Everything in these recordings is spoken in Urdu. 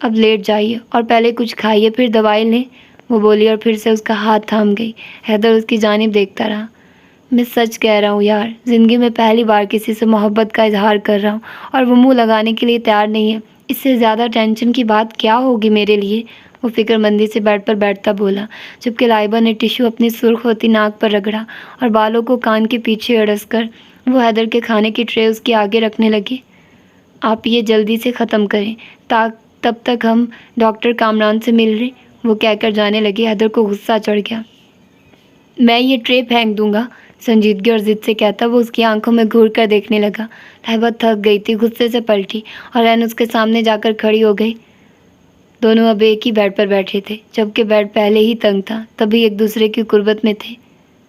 اب لیٹ جائیے اور پہلے کچھ کھائیے پھر دوائی لیں، وہ بولی اور پھر سے اس کا ہاتھ تھام گئی۔ حیدر اس کی جانب دیکھتا رہا۔ میں سچ کہہ رہا ہوں یار، زندگی میں پہلی بار کسی سے محبت کا اظہار کر رہا ہوں اور وہ منہ لگانے کے لیے تیار نہیں ہے۔ اس سے زیادہ ٹینشن کی بات کیا ہوگی میرے لیے؟ وہ فکر مندی سے بیڈ پر بیٹھتا بولا، جبکہ لائبہ نے ٹیشو اپنی سرخ ہوتی ناک پر رگڑا اور بالوں کو کان کے پیچھے اڑس کر وہ حیدر کے کھانے کی ٹرے اس کے آگے رکھنے لگی۔ آپ یہ جلدی سے ختم کریں تب تک ہم ڈاکٹر کامران سے مل رہے، وہ کہہ کر جانے لگی۔ حیدر کو غصہ چڑھ گیا۔ میں یہ ٹرے پھینک دوں گا، سنجیدگی اور ضد سے کہتا وہ اس کی آنکھوں میں گھور کر دیکھنے لگا۔ لائبہ تھک گئی تھی، غصے سے پلٹی اور عین اس کے سامنے جا کر کھڑی ہو گئی۔ دونوں اب ایک ہی بیڈ پر بیٹھے تھے، جبکہ بیڈ پہلے ہی تنگ تھا، تبھی ایک دوسرے کی قربت میں تھے۔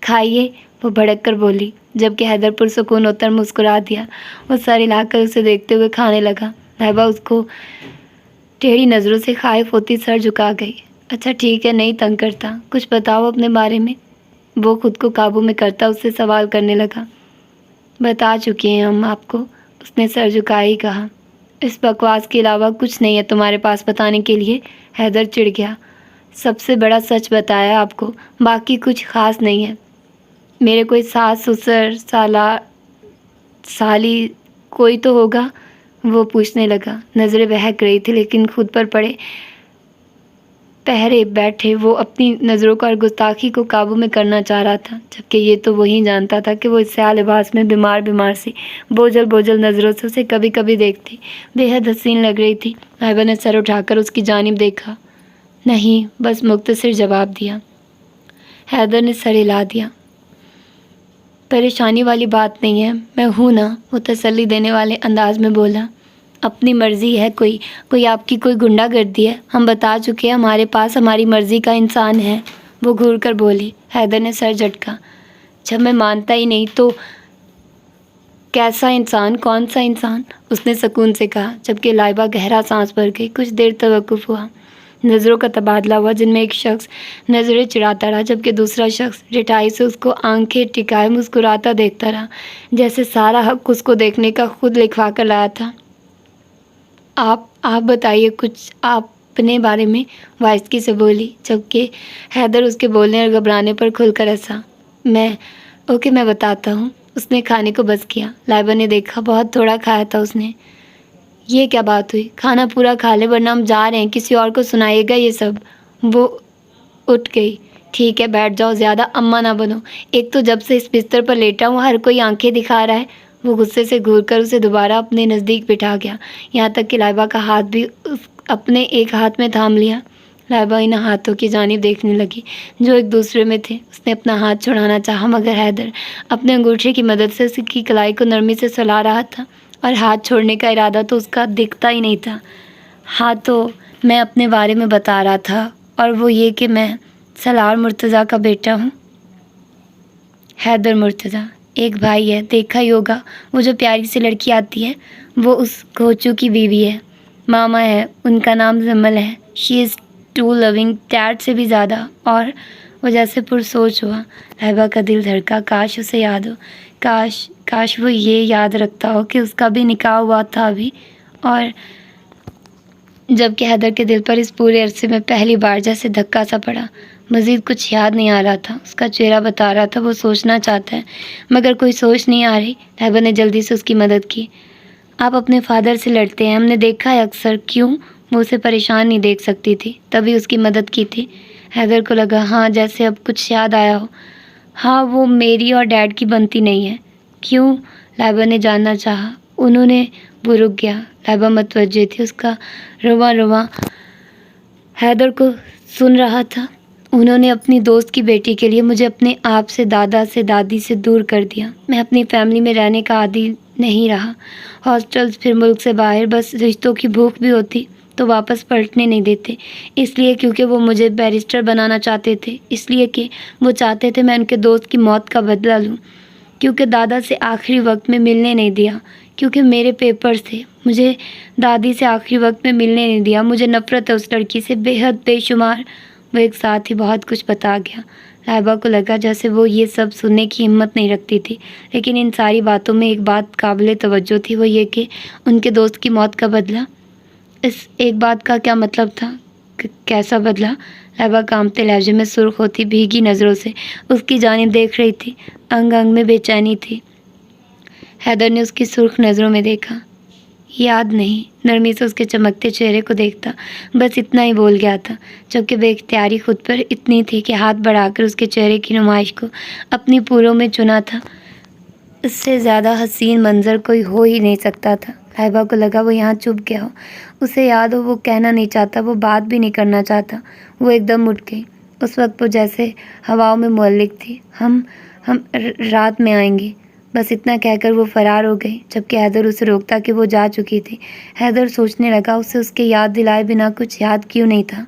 کھائیے، وہ بھڑک کر بولی، جبکہ حیدر پرسکون ہوتا مسکرا دیا۔ وہ سر ہلا کر اسے دیکھتے ہوئے کھانے لگا۔ لائبہ اس کو ٹیڑھی نظروں سے خائف ہوتی سر جھکا گئی۔ اچھا ٹھیک ہے، نہیں تنگ کرتا، کچھ بتاؤ اپنے بارے میں، وہ خود کو قابو میں کرتا اس سے سوال کرنے لگا۔ بتا چکے ہیں ہم آپ کو، اس نے سر جھکائے ہی کہا۔ اس بکواس کے علاوہ کچھ نہیں ہے تمہارے پاس بتانے کے لیے؟ حیدر چڑ گیا۔ سب سے بڑا سچ بتایا آپ کو، باقی کچھ خاص نہیں ہے۔ میرے کوئی ساس سسر سالی کوئی تو ہوگا؟ وہ پوچھنے لگا۔ نظریں بہک رہی تھی لیکن خود پر پہرے بیٹھے وہ اپنی نظروں کو اور گستاخی کو قابو میں کرنا چاہ رہا تھا، جبکہ یہ تو وہی جانتا تھا کہ وہ اس سیاہ لباس میں بیمار سی بوجھل نظروں سے اسے کبھی کبھی دیکھتی بے حد حسین لگ رہی تھی۔ لائبہ نے سر اٹھا کر اس کی جانب دیکھا۔ نہیں، بس مختصر جواب دیا۔ حیدر نے سر ہلا دیا۔ پریشانی والی بات نہیں ہے، میں ہوں نا، وہ تسلی دینے والے انداز میں بولا۔ اپنی مرضی ہے، کوئی آپ کی کوئی گنڈا گردی ہے؟ ہم بتا چکے، ہمارے پاس ہماری مرضی کا انسان ہے، وہ گھور کر بولی۔ حیدر نے سر جھٹکا۔ جب میں مانتا ہی نہیں تو کیسا انسان؟ کون سا انسان؟ اس نے سکون سے کہا، جبکہ لائبہ گہرا سانس بھر گئی۔ کچھ دیر توقف ہوا، نظروں کا تبادلہ ہوا جن میں ایک شخص نظریں چراتا رہا جبکہ دوسرا شخص رٹائی سے اس کو آنکھیں ٹکائے مسکراتا دیکھتا رہا، جیسے سارا حق اس کو دیکھنے کا خود لکھوا کر لایا تھا۔ آپ بتائیے کچھ اپنے بارے میں، وائسکی سے بولی، جبکہ حیدر اس کے بولنے اور گھبرانے پر کھل کر ہنسا۔ میں بتاتا ہوں، اس نے کھانے کو بس کیا۔ لائبہ نے دیکھا بہت تھوڑا کھایا تھا اس نے۔ یہ کیا بات ہوئی؟ کھانا پورا کھا لے ورنہ ہم جا رہے ہیں، کسی اور کو سنائیے گا یہ سب۔ وہ اٹھ گئی۔ ٹھیک ہے بیٹھ جاؤ، زیادہ اماں نہ بنو، ایک تو جب سے اس بستر پر لیٹا ہوں ہر کوئی آنکھیں دکھا رہا ہے۔ وہ غصے سے گھور کر اسے دوبارہ اپنے نزدیک بٹھا گیا، یہاں تک کہ لائبہ کا ہاتھ بھی اپنے ایک ہاتھ میں تھام لیا۔ لائبہ ان ہاتھوں کی جانب دیکھنے لگی جو ایک دوسرے میں تھے۔ اس نے اپنا ہاتھ چھڑانا چاہا مگر حیدر اپنے انگوٹھے کی مدد سے اس کی کلائی کو نرمی سے سلا رہا تھا اور ہاتھ چھوڑنے کا ارادہ تو اس کا دکھتا ہی نہیں تھا۔ ہاں تو میں اپنے بارے میں بتا رہا تھا، اور وہ یہ کہ میں سالار مرتضیٰ کا بیٹا ہوں۔ حیدر مرتضیٰ ایک بھائی ہے، دیکھا ہی ہوگا، وہ جو پیاری سی لڑکی آتی ہے وہ اس گھوچو کی بیوی ہے، ماما ہے، ان کا نام زمل ہے۔ شی از ٹو لونگ، ڈیڈ سے بھی زیادہ۔ اور وہ جیسے پرسوچ ہوا۔ لائبہ کا دل دھڑکا، کاش اسے یاد ہو، کاش وہ یہ یاد رکھتا ہو کہ اس کا بھی نکاح ہوا تھا ابھی۔ اور جبکہ حیدر کے دل پر اس پورے عرصے میں پہلی بار جیسے دھکا سا پڑا، مزید کچھ یاد نہیں آ رہا تھا۔ اس کا چہرہ بتا رہا تھا وہ سوچنا چاہتا ہے مگر کوئی سوچ نہیں آ رہی۔ لائبہ نے جلدی سے اس کی مدد کی۔ آپ اپنے فادر سے لڑتے ہیں، ہم نے دیکھا ہے اکثر، کیوں؟ وہ اسے پریشان نہیں دیکھ سکتی تھی، تبھی اس کی مدد کی تھی۔ حیدر کو لگا ہاں جیسے اب کچھ یاد آیا ہو۔ ہاں وہ میری اور ڈیڈ کی بنتی نہیں ہے۔ کیوں؟ لائبہ نے جاننا چاہا۔ انہوں نے، وہ رک گیا۔ لائبہ متوجہ تھی، اس کا رواں حیدر کو سن رہا تھا۔ انہوں نے اپنی دوست کی بیٹی کے لیے مجھے اپنے آپ سے، دادا سے، دادی سے دور کر دیا۔ میں اپنی فیملی میں رہنے کا عادی نہیں رہا، ہاسٹلز پھر ملک سے باہر، بس رشتوں کی بھوک بھی ہوتی تو واپس پلٹنے نہیں دیتے، اس لیے کیونکہ وہ مجھے بیرسٹر بنانا چاہتے تھے، اس لیے کہ وہ چاہتے تھے میں ان کے دوست کی موت کا بدلہ لوں، کیونکہ دادا سے آخری وقت میں ملنے نہیں دیا، کیونکہ میرے پیپرز تھے، مجھے دادی سے آخری وقت میں ملنے نہیں دیا، مجھے نفرت ہے اس لڑکی سے بے حد بے شمار۔ وہ ایک ساتھ ہی بہت کچھ بتا گیا۔ لائبہ کو لگا جیسے وہ یہ سب سننے کی ہمت نہیں رکھتی تھی، لیکن ان ساری باتوں میں ایک بات قابل توجہ تھی، وہ یہ کہ ان کے دوست کی موت کا بدلہ۔ اس ایک بات کا کیا مطلب تھا؟ کیسا بدلا؟ لہبا کانپتے لہجے میں سرخ ہوتی بھیگی نظروں سے اس کی جانب دیکھ رہی تھی، انگ انگ میں بے چینی تھی۔ حیدر نے اس کی سرخ نظروں میں دیکھا۔ یاد نہیں، نرمی سے اس کے چمکتے چہرے کو دیکھتا، بس اتنا ہی بول گیا تھا، جبکہ بے اختیاری خود پر اتنی تھی کہ ہاتھ بڑھا کر اس کے چہرے کی نمائش کو اپنی پوروں میں چنا تھا۔ اس سے زیادہ حسین منظر کوئی ہو ہی نہیں سکتا تھا۔ لہبا کو لگا وہ یہاں چپ گیا ہو، اسے یاد ہو وہ کہنا نہیں چاہتا، وہ بات بھی نہیں کرنا چاہتا۔ وہ ایک دم اٹھ گئی۔ اس وقت وہ جیسے ہواؤں میں معلق تھی۔ ہم رات میں آئیں گے، بس اتنا کہہ کر وہ فرار ہو گئی، جبکہ حیدر اسے روکتا کہ وہ جا چکی تھی۔ حیدر سوچنے لگا اسے اس کے یاد دلائے بنا کچھ یاد کیوں نہیں تھا۔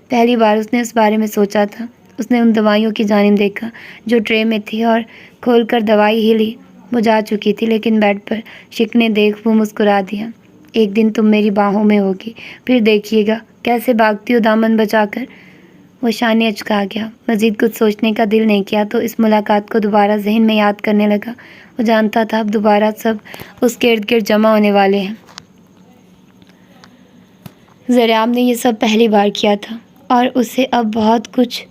پہلی بار اس نے اس بارے میں سوچا تھا۔ اس نے ان دوائیوں کی جانب دیکھا جو ٹرے میں تھی اور کھول کر دوائی ہلی۔ وہ جا چکی تھی، لیکن بیڈ پر شکنے دیکھ وہ مسکرا دیا۔ ایک دن تم میری باہوں میں ہوگی، پھر دیکھیے گا کیسے بھاگتی ہو دامن بچا کر۔ وہ شانے اچکا گیا۔ مزید کچھ سوچنے کا دل نہیں کیا تو اس ملاقات کو دوبارہ ذہن میں یاد کرنے لگا۔ وہ جانتا تھا اب دوبارہ سب اس کے ارد گرد جمع ہونے والے ہیں۔ زریاب نے یہ سب پہلی بار کیا تھا اور اسے اب بہت کچھ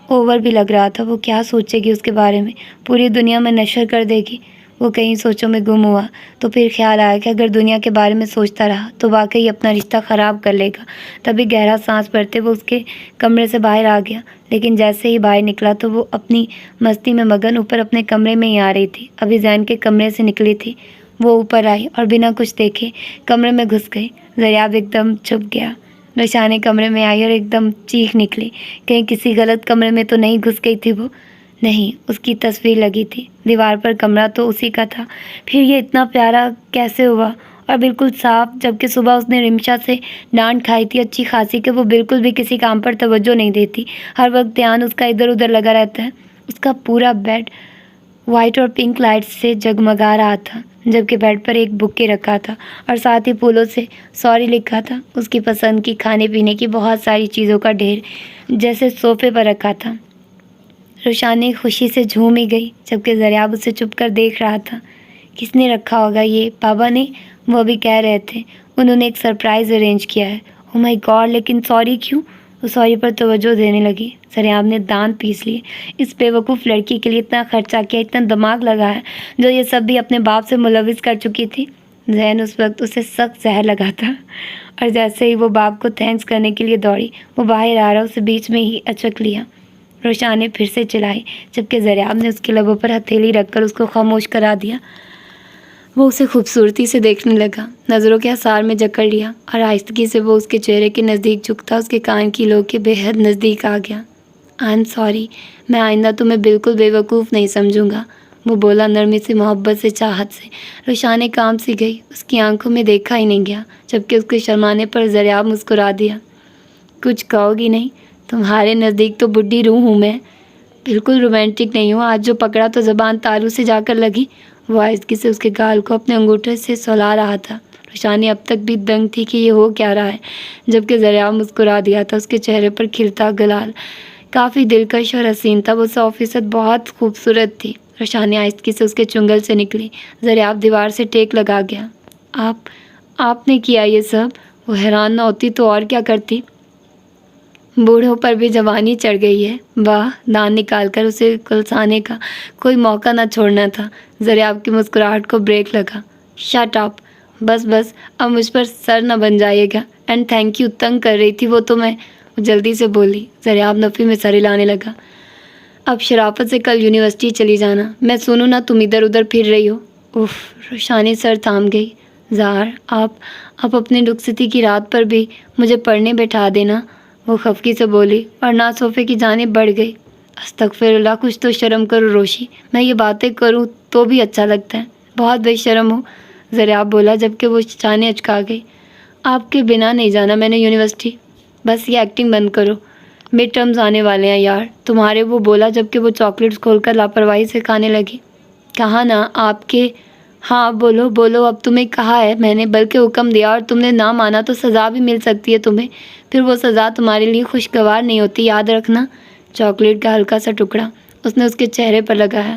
اوور بھی لگ رہا تھا۔ وہ کیا سوچے گی اس کے بارے میں؟ پوری دنیا میں نشر کر دے گی؟ وہ کئی سوچوں میں گم ہوا تو پھر خیال آیا کہ اگر دنیا کے بارے میں سوچتا رہا تو واقعی اپنا رشتہ خراب کر لے گا۔ تبھی گہرا سانس بھرتے وہ اس کے کمرے سے باہر آ گیا، لیکن جیسے ہی باہر نکلا تو وہ اپنی مستی میں مگن اوپر اپنے کمرے میں ہی آ رہی تھی۔ ابھی زین کے کمرے سے نکلی تھی، وہ اوپر آئی اور بنا کچھ دیکھے کمرے میں گھس گئی۔ زریاب ایک دم چھپ گیا۔ رشانے کمرے میں آئی اور ایک دم چیخ نکلی، کہیں کسی غلط کمرے میں تو نہیں گھس گئی تھی وہ؟ نہیں، اس کی تصویر لگی تھی دیوار پر، کمرہ تو اسی کا تھا۔ پھر یہ اتنا پیارا کیسے ہوا اور بالکل صاف، جبکہ صبح اس نے رمشا سے ڈانٹ کھائی تھی اچھی خاصی کہ وہ بالکل بھی کسی کام پر توجہ نہیں دیتی، ہر وقت دھیان اس کا ادھر ادھر لگا رہتا ہے۔ اس کا پورا بیڈ وائٹ اور پنک لائٹ سے جگمگا رہا تھا، جبکہ بیڈ پر ایک بکے رکھا تھا اور ساتھ ہی پھولوں سے سوری لکھا تھا۔ اس کی پسند کی کھانے پینے کی بہت ساری چیزوں کا ڈھیر جیسے صوفے پر رکھا تھا۔ روشانی خوشی سے جھوم ہی گئی، جبکہ زریاب اسے چپ کر دیکھ رہا تھا۔ کس نے رکھا ہوگا یہ؟ بابا نے؟ وہ ابھی کہہ رہے تھے انہوں نے ایک سرپرائز ارینج کیا ہے۔ او مائی گاڈ، لیکن سوری کیوں؟ وہ سوری پر توجہ دینے لگی۔ زریاب نے دانت پیس لیے۔ اس بے وقوف لڑکی کے لیے اتنا خرچہ کیا، اتنا دماغ لگایا، جو یہ سب بھی اپنے باپ سے ملوث کر چکی تھی۔ ذہن اس وقت اسے سخت زہر لگا تھا، اور جیسے ہی وہ باپ کو تھینکس کرنے کے لیے دوڑی، وہ باہر آ رہا اسے بیچ میں ہی اچک لیا۔ روشان نے پھر سے چلائی، جبکہ زریاب نے اس کے لبوں پر ہتھیلی رکھ کر اس کو خاموش کرا دیا۔ وہ اسے خوبصورتی سے دیکھنے لگا، نظروں کے اثار میں جکڑ لیا، اور آہستگی سے وہ اس کے چہرے کے نزدیک جھکتا اس کے کان کی لو کے بے حد نزدیک آ گیا۔ آئی ایم سوری، میں آئندہ تمہیں بالکل بے وقوف نہیں سمجھوں گا، وہ بولا نرمی سے، محبت سے، چاہت سے۔ روشان کام سی گئی، اس کی آنکھوں میں دیکھا ہی نہیں گیا، جبکہ اس کے شرمانے پر زریاب مسکرا دیا۔ کچھ کہو گی نہیں؟ تمہارے نزدیک تو بڈھی روح ہوں میں، بالکل رومانٹک نہیں ہوں، آج جو پکڑا تو زبان تالو سے جا کر لگی۔ وہ آہستگی سے اس کے گال کو اپنے انگوٹھے سے سلا رہا تھا۔ روشانی اب تک بھی دنگ تھی کہ یہ ہو کیا رہا ہے، جبکہ زریاب مسکرا دیا تھا۔ اس کے چہرے پر کھلتا گلال کافی دلکش اور حسین تھا، وہ 100% بہت خوبصورت تھی۔ روشانی آہستگی سے اس کے چنگل سے نکلی۔ زریاب دیوار سے ٹیک لگا گیا۔ آپ نے کیا یہ سب؟ وہ حیران نہ ہوتی تو اور کیا کرتی؟ بوڑھوں پر بھی جوانی چڑھ گئی ہے، واہ! دان نکال کر اسے کلسانے کا کوئی موقع نہ چھوڑنا تھا۔ زریاب کی مسکراہٹ کو بریک لگا۔ شٹ اپ، بس اب مجھ پر سر نہ بن جائے گا، اینڈ تھینک یو، تنگ کر رہی تھی وہ تو میں، وہ جلدی سے بولی۔ زریاب نفی میں سر ہلانے لگا۔ اب شرافت سے کل یونیورسٹی چلی جانا، میں سنوں نہ تم ادھر ادھر پھر رہی ہو۔ اف! روشانی سر تھام گئی۔ زہر، آپ اپنے رخصتی کی رات پر بھی مجھے پڑھنے بیٹھا دینا، وہ خفگی سے بولی اور نہ صوفے کی جانب بڑھ گئی۔ استغفر اللہ، کچھ تو شرم کرو روشی، میں یہ باتیں کروں تو بھی اچھا لگتا ہے، بہت بے شرم ہو، زریاب بولا، جبکہ وہ چانے اچکا گئی۔ آپ کے بنا نہیں جانا میں نے یونیورسٹی، بس یہ ایکٹنگ بند کرو، مڈ ٹرمز آنے والے ہیں یار تمہارے، وہ بولا، جبکہ وہ چاکلیٹس کھول کر لاپرواہی سے کھانے لگی۔ کہا نا آپ کے، ہاں بولو، اب تمہیں کہا ہے میں نے، بلکہ حکم دیا اور تم نے نہ مانا تو سزا بھی مل سکتی ہے تمہیں، پھر وہ سزا تمہارے لیے خوشگوار نہیں ہوتی، یاد رکھنا۔ چاکلیٹ کا ہلکا سا ٹکڑا اس نے اس کے چہرے پر لگایا۔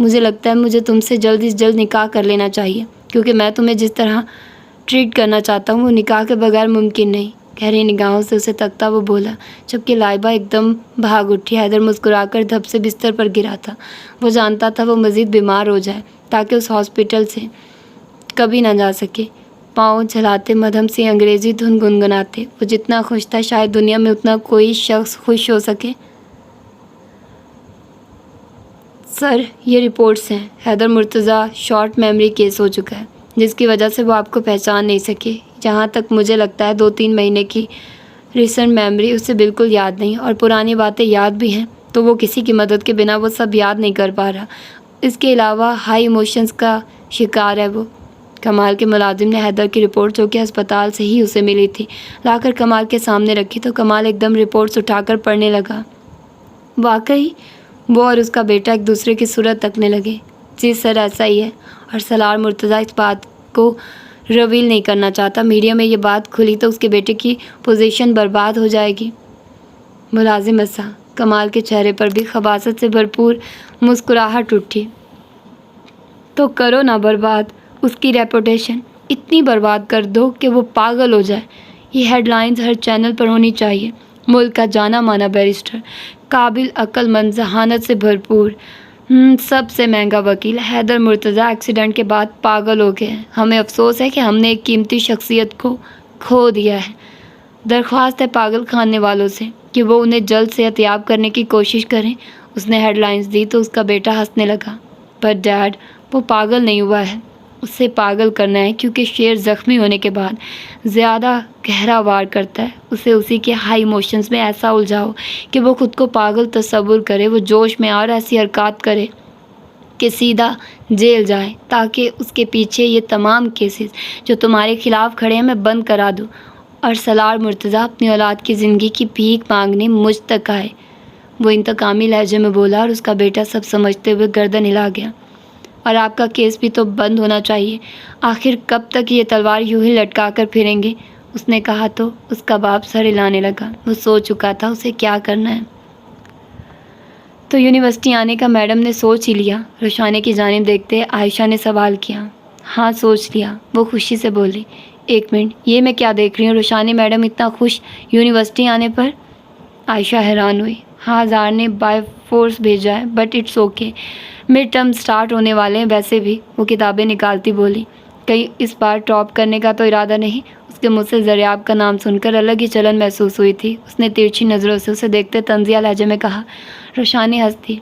مجھے لگتا ہے مجھے تم سے جلد از جلد نکاح کر لینا چاہیے، کیونکہ میں تمہیں جس طرح ٹریٹ کرنا چاہتا ہوں وہ نکاح کے بغیر ممکن نہیں۔ گہری نگاہوں سے اسے تکتا وہ بولا، جبکہ لائبہ ایک دم بھاگ اٹھی۔ حیدر مسکرا کر دھپ سے بستر پر گرا تھا۔ وہ جانتا تھا وہ مزید بیمار ہو جائے تاکہ اس ہاسپٹل سے کبھی نہ جا سکے۔ پاؤں چلاتے مدھم سی انگریزی دھن گنگناتے۔ وہ جتنا خوش تھا شاید دنیا میں اتنا کوئی شخص خوش ہو سکے۔ سر، یہ رپورٹس ہیں۔ Haider Murtaza short memory case ہو چکا ہے، جس کی وجہ سے وہ آپ کو پہچان نہیں سکے۔ جہاں تک مجھے لگتا ہے 2-3 مہینے کی ریسنٹ میموری اسے بالکل یاد نہیں، اور پرانی باتیں یاد بھی ہیں تو وہ کسی کی مدد کے بنا وہ سب یاد نہیں کر پا رہا۔ اس کے علاوہ ہائی ایموشنز کا شکار ہے وہ۔ کمال کے ملازم نے حیدر کی رپورٹ جو کہ ہسپتال سے ہی اسے ملی تھی لا کر کمال کے سامنے رکھی تو کمال ایک دم رپورٹس اٹھا کر پڑھنے لگا۔ واقعی وہ اور اس کا بیٹا ایک دوسرے کی صورت تکنے لگے۔ جی سر، ایسا ہی ہے، اور سالار مرتضیٰ اس بات کو ریویل نہیں کرنا چاہتا۔ میڈیا میں یہ بات کھلی تو اس کے بیٹے کی پوزیشن برباد ہو جائے گی۔ ملازم ہنسا۔ کمال کے چہرے پر بھی خباثت سے بھرپور مسکراہٹ اٹھی۔ تو کرو نا برباد اس کی ریپوٹیشن، اتنی برباد کر دو کہ وہ پاگل ہو جائے۔ یہ ہیڈ لائنز ہر چینل پر ہونی چاہیے۔ ملک کا جانا مانا بیرسٹر، قابل عقل مند، ذہانت سے بھرپور، سب سے مہنگا وکیل حیدر مرتضیٰ ایکسیڈنٹ کے بعد پاگل ہو گئے ہیں۔ ہمیں افسوس ہے کہ ہم نے ایک قیمتی شخصیت کو کھو دیا ہے۔ درخواست ہے پاگل خانے والوں سے کہ وہ انہیں جلد صحت یاب کرنے کی کوشش کریں۔ اس نے ہیڈ لائنز دی تو اس کا بیٹا ہنسنے لگا۔ پر ڈیڈ، وہ پاگل نہیں ہوا ہے، اسے پاگل کرنا ہے، کیونکہ شیر زخمی ہونے کے بعد زیادہ گہرا وار کرتا ہے۔ اسے اسی کے ہائی ایموشنز میں ایسا الجھاؤ کہ وہ خود کو پاگل تصور کرے، وہ جوش میں اور ایسی حرکات کرے کہ سیدھا جیل جائے، تاکہ اس کے پیچھے یہ تمام کیسز جو تمہارے خلاف کھڑے ہیں میں بند کرا دوں، اور سالار مرتضیٰ اپنی اولاد کی زندگی کی بھیک مانگنے مجھ تک آئے۔ وہ انتقامی لہجے میں بولا، اور اس کا بیٹا سب سمجھتے ہوئے گردن ہلا گیا۔ اور آپ کا کیس بھی تو بند ہونا چاہیے، آخر کب تک یہ تلوار یوں ہی لٹکا کر پھریں گے؟ اس نے کہا تو اس کا باپ سر ہلانے لگا۔ وہ سوچ چکا تھا اسے کیا کرنا ہے۔ تو یونیورسٹی آنے کا میڈم نے سوچ ہی لیا؟ روشانے کی جانب دیکھتے عائشہ نے سوال کیا۔ ہاں سوچ لیا، وہ خوشی سے بولی۔ ایک منٹ، یہ میں کیا دیکھ رہی ہوں؟ روشانے میڈم اتنا خوش یونیورسٹی آنے پر؟ عائشہ حیران ہوئی۔ ہاں، زار نے بائی فورس بھیجا ہے، but it's okay, mid term start ہونے والے ہیں ویسے بھی۔ وہ کتابیں نکالتی بولی۔ کہیں اس بار ٹاپ کرنے کا تو ارادہ نہیں؟ اس کے منہ سے زریاب کا نام سن کر الگ ہی چلن محسوس ہوئی تھی۔ اس نے ترچھی نظروں سے اسے دیکھتے طنزیہ لہجے میں کہا۔ روشانی ہنسی۔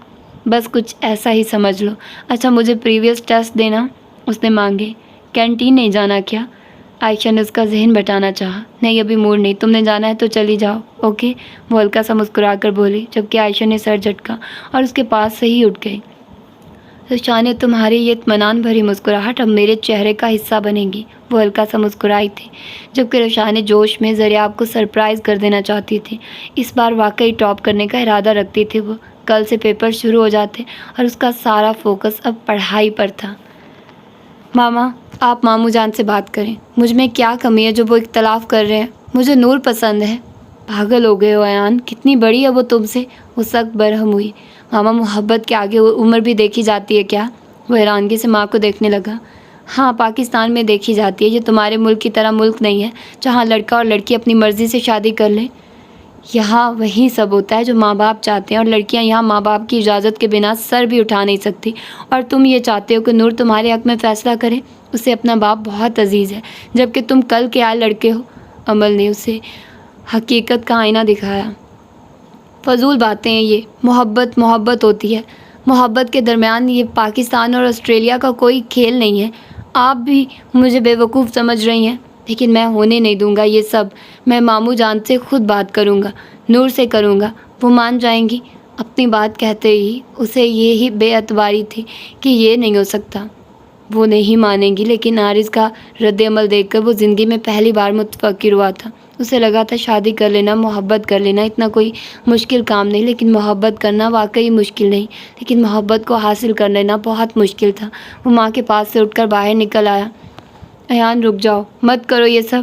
بس کچھ ایسا ہی سمجھ لو۔ اچھا، مجھے پریویس ٹیسٹ دینا؟ اس نے مانگے۔ کینٹین نہیں جانا کیا؟ عائشہ نے اس کا ذہن بٹانا چاہا۔ نہیں، ابھی موڈ نہیں، تم نے جانا ہے تو چلی جاؤ، اوکے؟ وہ ہلکا سا مسکرا کر بولی، جبکہ عائشہ نے سر جھٹکا اور اس کے پاس سے ہی اٹھ گئی۔ روشانی، تمہاری یہ اطمینان بھری مسکراہٹ اب میرے چہرے کا حصہ بنے گی۔ وہ ہلکا سا مسکرائی تھی، جبکہ روشانی جوش میں زریاب کو سرپرائز کر دینا چاہتی تھی۔ اس بار واقعی ٹاپ کرنے کا ارادہ رکھتی تھی وہ۔ کل سے پیپر شروع ہو جاتے اور اس کا سارا فوکس اب پڑھائی پر تھا۔ ماما، آپ ماموں جان سے بات کریں، مجھ میں کیا کمی ہے جو وہ اختلاف کر رہے ہیں؟ مجھے نور پسند ہے۔ پاگل ہو گئے ہو ایان، کتنی بڑی ہے وہ تم سے؟ وہ سخت برہم ہوئی۔ ماما، محبت کے آگے عمر بھی دیکھی جاتی ہے کیا؟ وہ حیرانگی سے ماں کو دیکھنے لگا۔ ہاں، پاکستان میں دیکھی جاتی ہے، یہ تمہارے ملک کی طرح ملک نہیں ہے جہاں لڑکا اور لڑکی اپنی مرضی سے شادی کر لیں۔ یہاں وہی سب ہوتا ہے جو ماں باپ چاہتے ہیں، اور لڑکیاں یہاں ماں باپ کی اجازت کے بنا سر بھی اٹھا نہیں سکتی۔ اور تم یہ چاہتے ہو کہ نور تمہارے حق میں فیصلہ کرے؟ اسے اپنا باپ بہت عزیز ہے، جبکہ تم کل کے آئے لڑکے ہو۔ عمل نے اسے حقیقت کا آئینہ دکھایا۔ فضول باتیں ہیں یہ، محبت ہوتی ہے۔ محبت کے درمیان یہ پاکستان اور آسٹریلیا کا کوئی کھیل نہیں ہے۔ آپ بھی مجھے بے وقوف سمجھ رہی ہیں، لیکن میں ہونے نہیں دوں گا یہ سب۔ میں ماموں جان سے خود بات کروں گا، نور سے کروں گا، وہ مان جائیں گی۔ اپنی بات کہتے ہی اسے یہی بے اعتباری تھی کہ یہ نہیں ہو سکتا، وہ نہیں مانیں گی۔ لیکن عارض کا رد عمل دیکھ کر وہ زندگی میں پہلی بار متفکر ہوا تھا۔ اسے لگا تھا شادی کر لینا، محبت کر لینا اتنا کوئی مشکل کام نہیں، لیکن محبت کرنا واقعی مشکل نہیں، لیکن محبت کو حاصل کر لینا بہت مشکل تھا۔ وہ ماں کے پاس سے اٹھ کر باہر نکل آیا۔ ایان، رک جاؤ، مت کرو یہ سب۔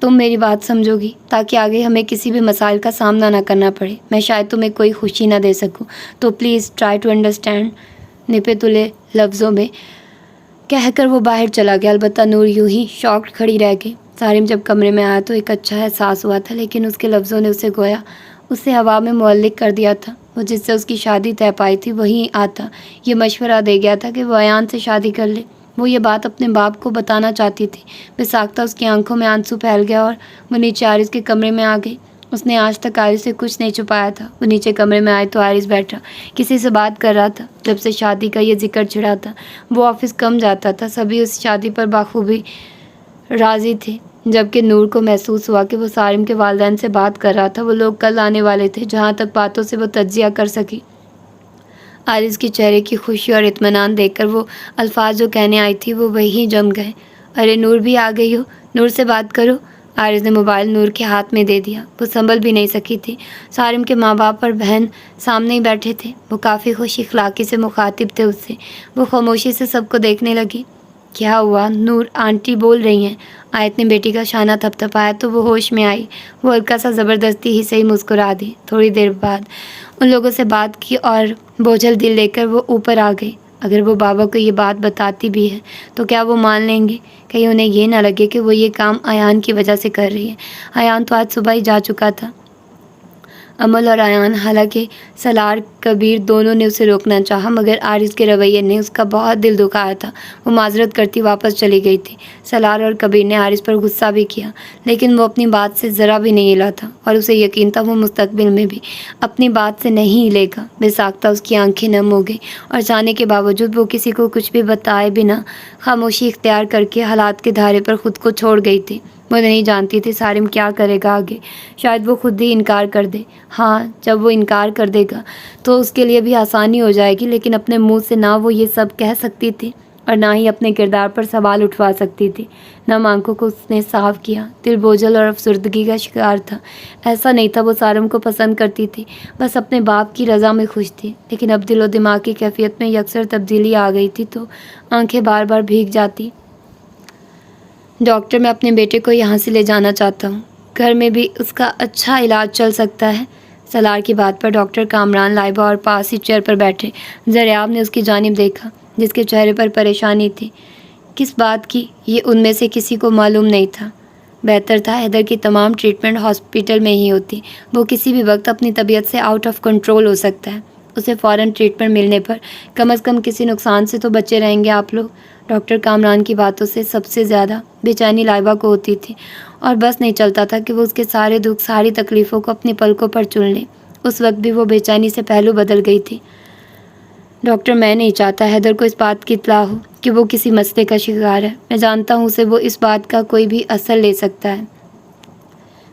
تم میری بات سمجھو گی تاکہ آگے ہمیں کسی بھی مسائل کا سامنا نہ کرنا پڑے. میں شاید تمہیں کوئی خوشی نہ دے سکوں, تو پلیز ٹرائی ٹو انڈرسٹینڈ. نپے تلے لفظوں میں کہہ کر وہ باہر چلا گیا. البتہ نور یوں ہی شاکڈ کھڑی رہ گئی. سارم جب کمرے میں آیا تو ایک اچھا احساس ہوا تھا, لیکن اس کے لفظوں نے اسے گویا اسے ہوا میں معلق کر دیا تھا. وہ جس سے اس کی شادی طے پائی تھی وہیں آتا یہ مشورہ دے گیا تھا کہ وہ ایان سے شادی کر لے. وہ یہ بات اپنے باپ کو بتانا چاہتی تھی. بساختہ اس کی آنکھوں میں آنسو پھیل گیا اور وہ نیچے آرز کے کمرے میں آ گئی. اس نے آج تک آرز سے کچھ نہیں چھپایا تھا. وہ نیچے کمرے میں آئی تو آرز بیٹھا کسی سے بات کر رہا تھا. جب سے شادی کا یہ ذکر چھڑا تھا وہ آفس کم جاتا تھا. سبھی اس شادی پر بخوبی راضی تھے, جبکہ نور کو محسوس ہوا کہ وہ سارم کے والدین سے بات کر رہا تھا. وہ لوگ کل آنے والے تھے. جہاں تک باتوں سے وہ تجزیہ کر سکی, آرز کے چہرے کی خوشی اور اطمینان دیکھ کر وہ الفاظ جو کہنے آئی تھی وہ وہیں جم گئے. ارے نور بھی آ گئی ہو, نور سے بات کرو. آرز نے موبائل نور کے ہاتھ میں دے دیا. وہ سنبھل بھی نہیں سکی تھی. سارم کے ماں باپ اور بہن سامنے ہی بیٹھے تھے. وہ کافی خوش اخلاقی سے مخاطب تھے اس سے. وہ خاموشی سے سب کو دیکھنے لگی. کیا ہوا نور, آنٹی بول رہی ہیں. آیت نے بیٹی کا شانہ تھپتھپایا تو وہ ہوش میں آئی. وہ ہلکا سا زبردستی ہی سے ہی مسکرا دی. تھوڑی دیر بعد ان لوگوں سے بات کی اور بوجھل دل لے کر وہ اوپر آ گئی. اگر وہ بابا کو یہ بات بتاتی بھی ہے تو کیا وہ مان لیں گے؟ کہیں انہیں یہ نہ لگے کہ وہ یہ کام ایان کی وجہ سے کر رہی ہے. ایان تو آج صبح ہی جا چکا تھا. عمل اور ایان, حالانکہ سالار کبیر دونوں نے اسے روکنا چاہا, مگر آرز کے رویے نے اس کا بہت دل دکھایا تھا. وہ معذرت کرتی واپس چلی گئی تھی. سالار اور کبیر نے آرز پر غصہ بھی کیا, لیکن وہ اپنی بات سے ذرا بھی نہیں ہلا تھا اور اسے یقین تھا وہ مستقبل میں بھی اپنی بات سے نہیں ہلے گا. بساختہ اس کی آنکھیں نم ہو گئی اور چاہنے کے باوجود وہ کسی کو کچھ بھی بتائے بنا خاموشی اختیار کر کے حالات کے دھارے پر خود کو چھوڑ گئی تھی. وہ نہیں جانتی تھی سارم کیا کرے گا آگے. شاید وہ خود ہی انکار کر دے. ہاں, جب وہ انکار کر دے گا تو اس کے لیے بھی آسانی ہو جائے گی, لیکن اپنے منہ سے نہ وہ یہ سب کہہ سکتی تھی اور نہ ہی اپنے کردار پر سوال اٹھوا سکتی تھی. نم آنکھوں کو اس نے صاف کیا. دل بوجھل اور افسردگی کا شکار تھا. ایسا نہیں تھا وہ سارم کو پسند کرتی تھی, بس اپنے باپ کی رضا میں خوش تھی. لیکن اب دل و دماغ کی کیفیت میں یکسر تبدیلی آ گئی تھی تو آنکھیں بار بار بھیگ جاتی. ڈاکٹر, میں اپنے بیٹے کو یہاں سے لے جانا چاہتا ہوں. گھر میں بھی اس کا اچھا علاج چل سکتا ہے. سالار کی بات پر ڈاکٹر کامران لائبہ اور پاس ہی چیئر پر بیٹھے زریاب نے اس کی جانب دیکھا, جس کے چہرے پر پریشانی تھی. کس بات کی, یہ ان میں سے کسی کو معلوم نہیں تھا. بہتر تھا حیدر کی تمام ٹریٹمنٹ ہاسپٹل میں ہی ہوتی. وہ کسی بھی وقت اپنی طبیعت سے آؤٹ آف کنٹرول ہو سکتا ہے. اسے فوراً ٹریٹمنٹ ملنے پر کم از کم کسی نقصان سے تو بچے رہیں گے آپ لوگ. ڈاکٹر کامران کی باتوں سے سب سے زیادہ بے چینی لائبہ کو ہوتی تھی اور بس نہیں چلتا تھا کہ وہ اس کے سارے دکھ ساری تکلیفوں کو اپنی پلکوں پر چن لے. اس وقت بھی وہ بے چینی سے پہلو بدل گئی تھی. ڈاکٹر, میں نہیں چاہتا حیدر کو اس بات کی اطلاع ہو کہ وہ کسی مسئلے کا شکار ہے. میں جانتا ہوں اسے وہ اس بات کا کوئی بھی اثر لے سکتا ہے.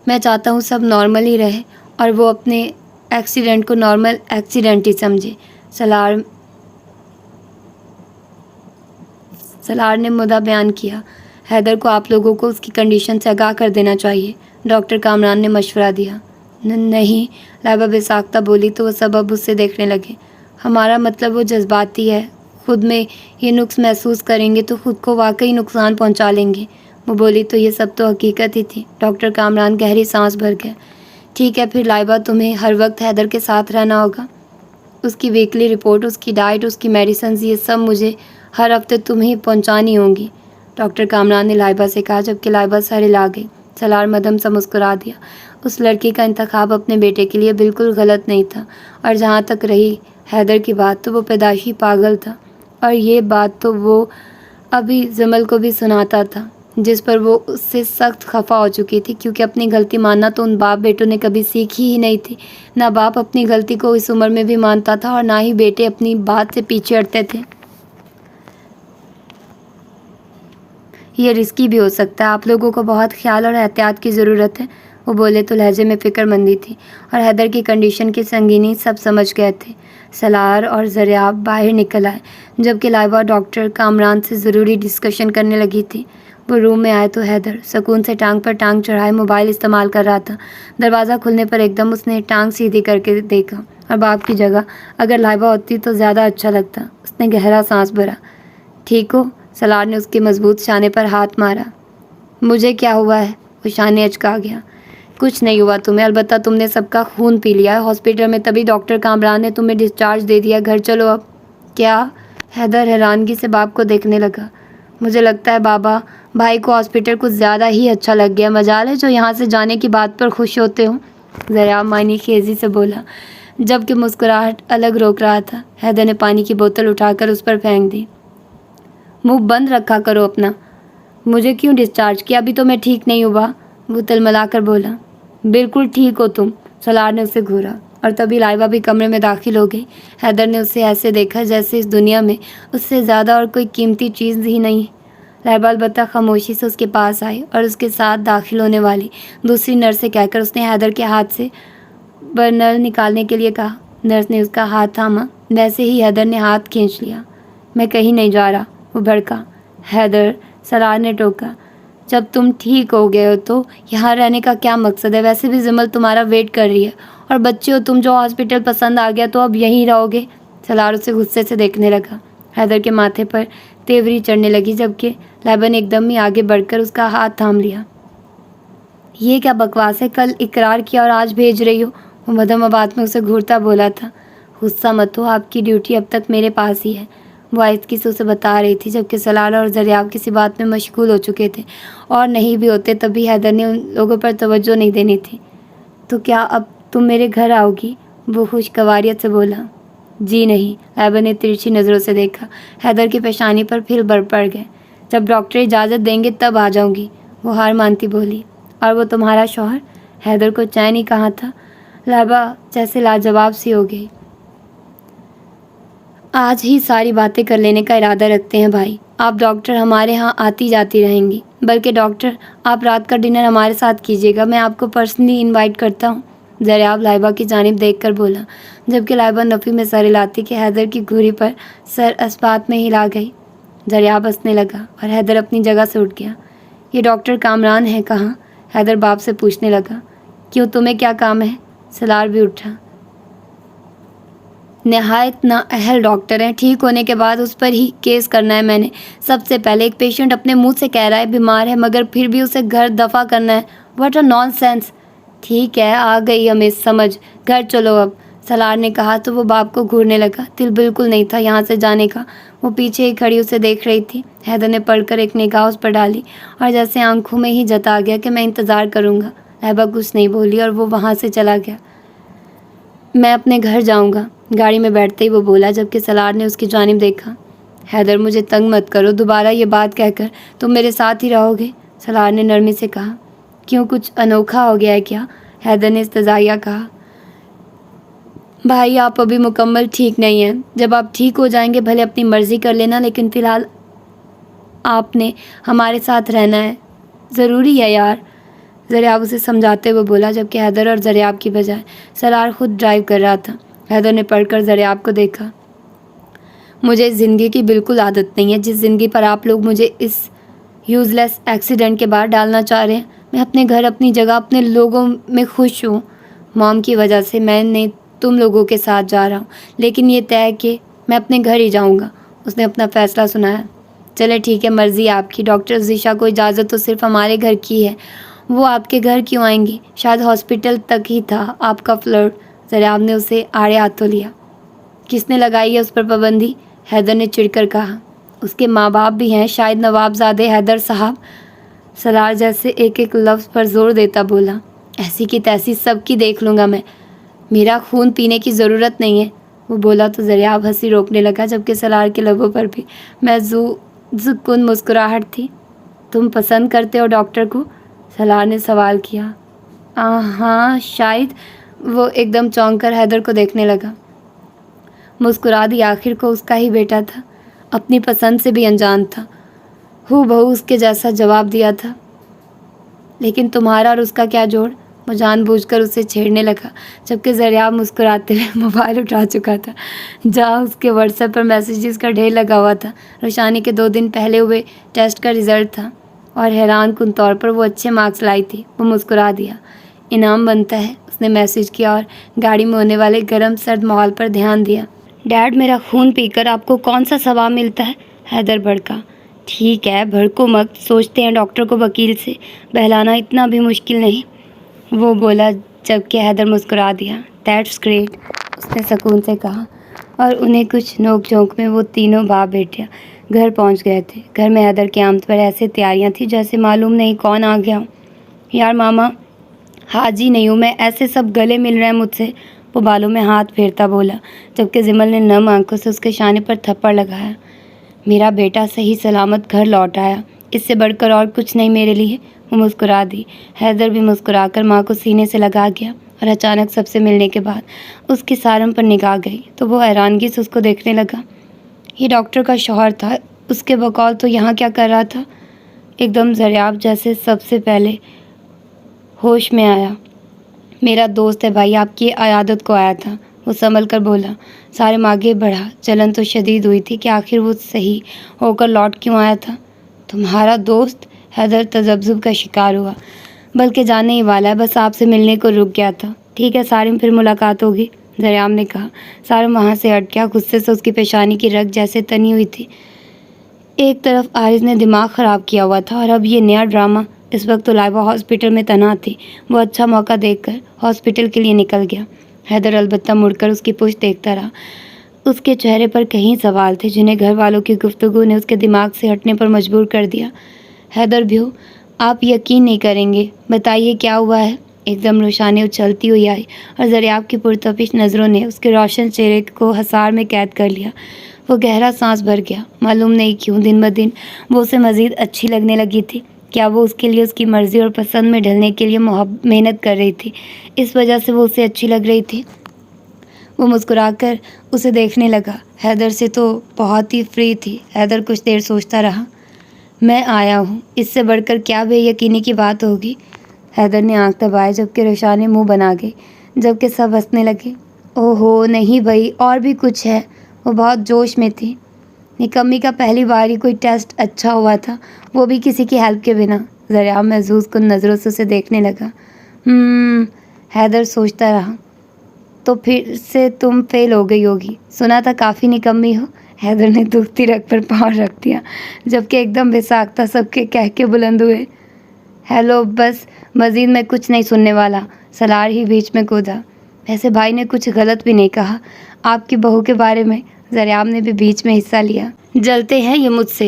میں چاہتا ہوں سب نارمل ہی رہے اور وہ اپنے ایکسیڈنٹ کو نارمل ایکسیڈنٹ ہی سمجھے. سالار نے مدعا بیان کیا. حیدر کو آپ لوگوں کو اس کی کنڈیشن سے آگاہ کر دینا چاہیے, ڈاکٹر کامران نے مشورہ دیا. نہیں, لائبہ بساختہ بولی تو وہ سب اب اس سے دیکھنے لگے. ہمارا مطلب وہ جذباتی ہے. خود میں یہ نقص محسوس کریں گے تو خود کو واقعی نقصان پہنچا لیں گے. وہ بولی تو یہ سب تو حقیقت ہی تھی. ڈاکٹر کامران گہری سانس بھر گئے. ٹھیک ہے پھر لائبہ, تمہیں ہر وقت حیدر کے ساتھ رہنا ہوگا. اس کی ویکلی رپورٹ, اس کی ڈائٹ, اس کی میڈیسنز, یہ سب مجھے ہر ہفتے تمہیں پہنچانی ہوں گی, ڈاکٹر کامران نے لائبہ سے کہا, جبکہ لائبہ سر ہلا گئی. سالار مدھم سا مسکرا دیا. اس لڑکی کا انتخاب اپنے بیٹے کے لیے بالکل غلط نہیں تھا, اور جہاں تک رہی حیدر کی بات تو وہ پیدائشی پاگل تھا, اور یہ بات تو وہ ابھی زمل کو بھی سناتا تھا, جس پر وہ اس سے سخت خفا ہو چکی تھی, کیونکہ اپنی غلطی ماننا تو ان باپ بیٹوں نے کبھی سیکھی ہی نہیں تھی. نہ باپ اپنی غلطی کو اس عمر میں بھی مانتا تھا اور نہ ہی بیٹے اپنی بات سے پیچھے ہٹتے تھے. یہ رسکی بھی ہو سکتا ہے, آپ لوگوں کو بہت خیال اور احتیاط کی ضرورت ہے, وہ بولے تو لہجے میں فکر مندی تھی, اور حیدر کی کنڈیشن کی سنگینی سب سمجھ گئے تھے. سالار اور زریاب باہر نکل آئے, جبکہ لائبہ ڈاکٹر کامران سے ضروری ڈسکشن کرنے لگی تھی. وہ روم میں آئے تو حیدر سکون سے ٹانگ پر ٹانگ چڑھائے موبائل استعمال کر رہا تھا. دروازہ کھلنے پر ایک دم اس نے ٹانگ سیدھی کر کے دیکھا, اور باپ کی جگہ اگر لائبہ ہوتی تو زیادہ اچھا لگتا. اس نے گہرا سانس بھرا. ٹھیک ہو؟ سالار نے اس کے مضبوط شانے پر ہاتھ مارا. مجھے کیا ہوا ہے؟ وہ شان اچکا گیا۔ کچھ نہیں ہوا تمہیں، البتہ تم نے سب کا خون پی لیا ہے ہاسپٹل میں، تبھی ڈاکٹر کامران نے تمہیں ڈسچارج دے دیا، گھر چلو اب۔ کیا؟ حیدر حیرانگی سے باپ کو دیکھنے لگا۔ مجھے لگتا ہے بابا بھائی کو ہاسپٹل کچھ زیادہ ہی اچھا لگ گیا، مجال ہے جو یہاں سے جانے کی بات پر خوش ہوتے ہوں، ذریعہ معنی خیزی سے بولا، جبکہ مسکراہٹ الگ روک رہا تھا۔ حیدر نے پانی کی بوتل اٹھا کر اس پر پھینک دی۔ منہ بند رکھا کرو اپنا۔ مجھے کیوں ڈسچارج کیا؟ ابھی تو میں ٹھیک نہیں ہوا، وہ تلملا کر بولا۔ بالکل ٹھیک ہو تم، سلار نے اسے گھورا، اور تبھی لائبہ بھی کمرے میں داخل ہو گئی۔ حیدر نے اسے ایسے دیکھا جیسے اس دنیا میں اس سے زیادہ اور کوئی قیمتی چیز ہی نہیں۔ لائبہ البتہ خاموشی سے اس کے پاس آئی اور اس کے ساتھ داخل ہونے والی دوسری نرس سے کہہ کر اس نے حیدر کے ہاتھ سے برنر نکالنے کے لیے کہا۔ نرس نے اس کا ہاتھ تھاما، ویسے ہی حیدر نے ہاتھ کھینچ لیا۔ میں کہیں نہیں جا رہا، وہ بھڑکا۔ حیدر، سلار نے ٹوکا، جب تم ٹھیک ہو گئے ہو تو یہاں رہنے کا کیا مقصد ہے؟ ویسے بھی زمل تمہارا ویٹ کر رہی ہے، اور بچے ہو تم، جو ہاسپٹل پسند آ گیا تو اب یہیں رہو گے؟ سلار اسے غصے سے دیکھنے لگا۔ حیدر کے ماتھے پر تیوری چڑھنے لگی، جبکہ لائبہ نے ایک دم ہی آگے بڑھ کر اس کا ہاتھ تھام لیا۔ یہ کیا بکواس ہے؟ کل اقرار کیا اور آج بھیج رہی ہو؟ وہ مدھم آواز میں اسے گھورتا بولا تھا۔ غصہ مت ہو، آپ کی ڈیوٹی اب تک میرے پاس ہی ہے، وہ آہستگی سے اسے بتا رہی تھی، جبکہ سلار اور ذریعہ کسی بات میں مشغول ہو چکے تھے، اور نہیں بھی ہوتے تب بھی حیدر نے ان لوگوں پر توجہ نہیں دینی تھی۔ تو کیا اب تم میرے گھر آؤ گی؟ وہ خوشگواریت سے بولا۔ جی نہیں، لائبہ نے ترچھی نظروں سے دیکھا۔ حیدر کی پیشانی پر پھر بر پڑ گئے۔ جب ڈاکٹر اجازت دیں گے تب آ جاؤں گی، وہ ہار مانتی بولی۔ اور وہ تمہارا شوہر؟ حیدر کو چین ہی کہاں تھا۔ لائبہ جیسے لاجواب سی ہو گئی۔ آج ہی ساری باتیں کر لینے کا ارادہ رکھتے ہیں بھائی، آپ ڈاکٹر ہمارے ہاں آتی جاتی رہیں گی، بلکہ ڈاکٹر آپ رات کا ڈنر ہمارے ساتھ کیجیے گا، میں آپ کو پرسنلی انوائٹ کرتا ہوں، ذریعہ لائبہ کی جانب دیکھ کر بولا، جبکہ لائبہ نفی میں سر ہلاتی کہ حیدر کی گھوری پر سر اسبات میں ہلا گئی۔ ذریعہ ہنسنے لگا اور حیدر اپنی جگہ سے اٹھ گیا۔ یہ ڈاکٹر کامران ہے کہاں؟ حیدر باپ سے پوچھنے لگا۔ کیوں، تمہیں کیا کام ہے؟ سلار بھی اٹھا۔ نہایت نااہل ڈاکٹر ہیں، ٹھیک ہونے کے بعد اس پر ہی کیس کرنا ہے میں نے۔ سب سے پہلے ایک پیشنٹ اپنے منہ سے کہہ رہا ہے بیمار ہے، مگر پھر بھی اسے گھر دفع کرنا ہے۔ What a naan sense. ٹھیک ہے، آ گئی ہمیں سمجھ، گھر چلو اب، سلار نے کہا تو وہ باپ کو گھورنے لگا۔ دل بالکل نہیں تھا یہاں سے جانے کا، وہ پیچھے ہی کھڑی اسے دیکھ رہی تھی۔ حیدر نے پڑھ کر ایک نگاہ اس پر ڈالی اور جیسے آنکھوں میں ہی جتا گیا کہ میں انتظار کروں گا۔ لائبہ کچھ نہیں بولی اور وہ وہاں سے چلا گیا۔ میں اپنے گھر جاؤں گا، گاڑی میں بیٹھتے ہی وہ بولا، جبکہ سلار نے اس کی جانب دیکھا۔ حیدر، مجھے تنگ مت کرو، دوبارہ یہ بات کہہ کر تم میرے ساتھ ہی رہو گے، سلار نے نرمی سے کہا۔ کیوں، کچھ انوکھا ہو گیا ہے کیا؟ حیدر نے استضاعیہ کہا۔ بھائی آپ ابھی مکمل ٹھیک نہیں ہیں، جب آپ ٹھیک ہو جائیں گے بھلے اپنی مرضی کر لینا، لیکن فی الحال آپ نے ہمارے ساتھ رہنا ہے، ضروری ہے یار، ذریعہ اسے سمجھاتے ہوئے بولا، جبکہ حیدر اور ذریعہ کی بجائے سلار خود ڈرائیو کر رہا تھا۔ حیدر نے پڑھ کر ذریعہ کو دیکھا۔ مجھے اس زندگی کی بالکل عادت نہیں ہے جس زندگی پر آپ لوگ مجھے اس یوز لیس ایکسیڈنٹ کے بعد ڈالنا چاہ رہے ہیں۔ میں اپنے گھر، اپنی جگہ، اپنے لوگوں میں خوش ہوں۔ موم کی وجہ سے میں نے تم لوگوں کے ساتھ جا رہا ہوں، لیکن یہ طے ہے کہ میں اپنے گھر ہی جاؤں گا، اس نے اپنا فیصلہ سنایا۔ چلے ٹھیک ہے، مرضی آپ کی، ڈاکٹر ذیشا کو اجازت تو صرف ہمارے گھر کی ہے، وہ آپ کے گھر کیوں آئیں گی؟ شاید ہاسپٹل تک ہی تھا آپ کا فلرٹ، ذریعہ نے اسے آڑے ہاتھوں لیا۔ کس نے لگائی ہے اس پر پابندی؟ حیدر نے چڑھ کر کہا۔ اس کے ماں باپ بھی ہیں، شاید نوابزادے حیدر صاحب، سلار جیسے ایک ایک لفظ پر زور دیتا بولا۔ ایسی کی تیسی سب کی دیکھ لوں گا میں، میرا خون پینے کی ضرورت نہیں ہے، وہ بولا تو ذریعہ ہنسی روکنے لگا، جبکہ سلار کے لبوں پر بھی محظوظ کن مسکراہٹ تھی۔ تم پسند کرتے ہو ڈاکٹر کو؟ سلار نے سوال کیا۔ ہاں شاید، وہ ایک دم چونک کر حیدر کو دیکھنے لگا۔ مسکرا دی، آخر کو اس کا ہی بیٹا تھا، اپنی پسند سے بھی انجان تھا، ہو بہو اس کے جیسا جواب دیا تھا۔ لیکن تمہارا اور اس کا کیا جوڑ؟ وہ جان بوجھ کر اسے چھیڑنے لگا، جبکہ ذریعہ مسکراتے ہوئے موبائل اٹھا چکا تھا، جہاں اس کے واٹس ایپ پر میسیجز کا ڈھیر لگا ہوا تھا۔ روشانی کے 2 دن پہلے ہوئے ٹیسٹ کا رزلٹ تھا اور حیران کن طور پر وہ اچھے مارکس لائی تھی۔ وہ مسکرا دیا۔ انعام بنتا ہے، اس نے میسیج کیا اور گاڑی میں ہونے والے گرم سرد ماحول پر دھیان دیا۔ ڈیڈ، میرا خون پی کر آپ کو کون سا ثواب ملتا ہے؟ حیدر بھڑکا۔ ٹھیک ہے، بھڑکو مت، سوچتے ہیں ڈاکٹر کو وکیل سے بہلانا اتنا بھی مشکل نہیں، وہ بولا جبکہ حیدر مسکرا دیا۔ دیٹس گریٹ، اس نے سکون سے کہا، اور انہیں کچھ نوک جھونک میں وہ تینوں باپ بیٹے گھر پہنچ گئے تھے۔ گھر میں حیدر کی آمد پر ایسے تیاریاں تھیں جیسے معلوم نہیں کون آ گیا۔ یار ماما، حاجی نہیں ہوں میں، ایسے سب گلے مل رہے ہیں مجھ سے، وہ بالوں میں ہاتھ پھیرتا بولا، جبکہ زمل نے نم آنکھوں سے اس کے شانے پر تھپڑ لگایا۔ میرا بیٹا صحیح سلامت گھر لوٹ آیا، اس سے بڑھ کر اور کچھ نہیں میرے لیے، وہ مسکرا دی۔ حیدر بھی مسکرا کر ماں کو سینے سے لگا گیا، اور اچانک سب سے ملنے کے بعد اس کی سارم پر نگاہ گئی تو وہ حیرانگی سے اس کو دیکھنے لگا۔ یہ ڈاکٹر کا شوہر تھا، اس کے بقول تو یہاں کیا کر رہا تھا؟ ایک دم دریاب جیسے سب سے پہلے ہوش میں آیا۔ میرا دوست ہے بھائی، آپ کی عیادت کو آیا تھا، وہ سنبھل کر بولا۔ سارم آگے بڑھا، جلن تو شدید ہوئی تھی کہ آخر وہ صحیح ہو کر لوٹ کیوں آیا تھا۔ تمہارا دوست؟ حیدر تذبذب کا شکار ہوا۔ بلکہ جانے ہی والا ہے، بس آپ سے ملنے کو رک گیا تھا۔ ٹھیک ہے سارم، پھر ملاقات ہوگی، دریاب نے کہا۔ سارم وہاں سے ہٹ گیا، غصے سے اس کی پیشانی کی رگ جیسے تنی ہوئی تھی۔ ایک طرف عارض نے دماغ خراب کیا ہوا تھا اور اب یہ نیا ڈرامہ۔ اس وقت تو لائبہ ہاسپٹل میں تنہا تھی، وہ اچھا موقع دیکھ کر ہاسپٹل کے لیے نکل گیا۔ حیدر البتہ مڑ کر اس کی پشت دیکھتا رہا۔ اس کے چہرے پر کئی سوال تھے جنہیں گھر والوں کی گفتگو نے اس کے دماغ سے ہٹنے پر مجبور کر دیا۔ حیدر بھیو، آپ یقین نہیں کریں گے، بتائیے کیا ہوا ہے؟ ایک دم روشانی اچھلتی ہوئی آئی اور دریاب کی پرتپش نظروں نے اس کے روشن چہرے کو حصار میں قید کر لیا۔ وہ گہرا سانس بھر گیا۔ معلوم نہیں کیوں دن بدن وہ اسے مزید اچھی لگنے لگی تھی۔ کیا وہ اس کے لیے اس کی مرضی اور پسند میں ڈھلنے کے لیے محنت کر رہی تھی، اس وجہ سے وہ اسے اچھی لگ رہی تھی؟ وہ مسکرا کر اسے دیکھنے لگا۔ حیدر سے تو بہت ہی فری تھی۔ حیدر کچھ دیر سوچتا رہا۔ میں آیا ہوں، اس سے بڑھ کر کیا بے یقینی کی بات ہوگی؟ حیدر نے آنکھ دبائے جبکہ روشانی منہ بنا گئی، جبکہ سب ہنسنے لگے۔ اوہ ہو نہیں بھائی، اور بھی کچھ ہے۔ وہ بہت جوش میں تھی۔ نکمی کا پہلی بار ہی کوئی ٹیسٹ اچھا ہوا تھا، وہ بھی کسی کی ہیلپ کے بنا۔ دریاب محظوظ کن نظروں سے اسے دیکھنے لگا۔ حیدر سوچتا رہا۔ تو پھر سے تم فیل ہو گئی ہوگی، سنا تھا کافی نکمی ہو۔ حیدر نے دکھتی رگ پر پاؤں رکھ دیا، جبکہ ایک دم بساختہ سب کے کہکے بلند ہوئے۔ ہیلو، بس مزید میں کچھ نہیں سننے والا، سلار ہی بیچ میں کودا۔ ویسے بھائی نے کچھ غلط بھی نہیں کہا آپ کی بہو کے بارے میں، دریاب نے بھی بیچ میں حصہ لیا۔ جلتے ہیں یہ مجھ سے،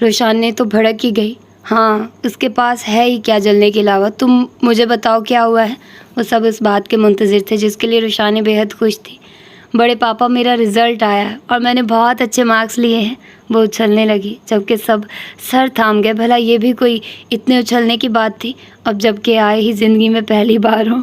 روشان نے تو بھڑک ہی گئی۔ ہاں، اس کے پاس ہے ہی کیا جلنے کے علاوہ، تم مجھے بتاؤ کیا ہوا ہے؟ وہ سب اس بات کے منتظر تھے جس کے لیے روشانی بے حد خوش تھی۔ بڑے پاپا، میرا رزلٹ آیا ہے اور میں نے بہت اچھے مارکس لیے ہیں، وہ اچھلنے لگی، جبکہ سب سر تھام گئے۔ بھلا یہ بھی کوئی اتنے اچھلنے کی بات تھی؟ اب جب کہ آئے ہی زندگی میں پہلی بار ہو،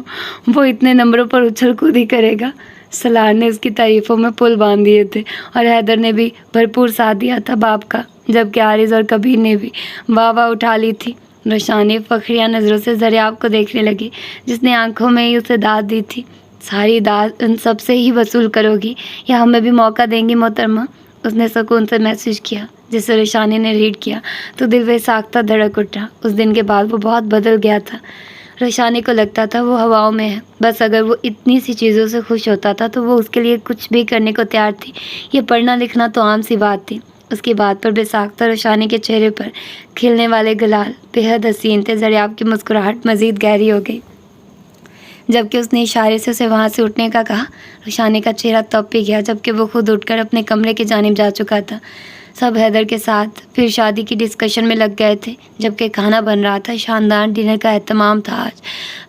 وہ اتنے نمبروں پر اچھل کود ہی کرے گا۔ سلار نے اس کی تعریفوں میں پل باندھ دیے تھے اور حیدر نے بھی بھرپور ساتھ دیا تھا باپ کا، جبکہ عارض اور کبیر نے بھی واہ واہ اٹھا لی تھی۔ روشانی فخریہ نظروں سے دریاب کو دیکھنے لگی جس نے آنکھوں میں ہی اسے داد دی تھی۔ ساری داد ان سب سے ہی وصول کرو گی یا ہمیں بھی موقع دیں گی محترمہ؟ اس نے سکون سے میسج کیا جسے روشانی نے ریڈ کیا تو دل بے ساختہ دھڑک اٹھا۔ اس دن کے بعد وہ بہت بدل گیا تھا۔ روشانی کو لگتا تھا وہ ہواؤں میں ہے، بس اگر وہ اتنی سی چیزوں سے خوش ہوتا تھا تو وہ اس کے لیے کچھ بھی کرنے کو تیار تھی۔ یہ پڑھنا لکھنا تو عام سی بات تھی۔ اس کی بات پر بے ساختہ روشانی کے چہرے پر کھلنے والے گلال بے حد حسین تھے۔ دریاب کی مسکراہٹ مزید گہری ہو گئی جبکہ اس نے اشارے سے اسے وہاں سے اٹھنے کا کہا۔ روشانی کا چہرہ تپ بھی گیا جبکہ وہ خود اٹھ کر اپنے کمرے کی جانب جا چکا تھا۔ سب حیدر کے ساتھ پھر شادی کی ڈسکشن میں لگ گئے تھے جبکہ کھانا بن رہا تھا۔ شاندار ڈنر کا اہتمام تھا آج۔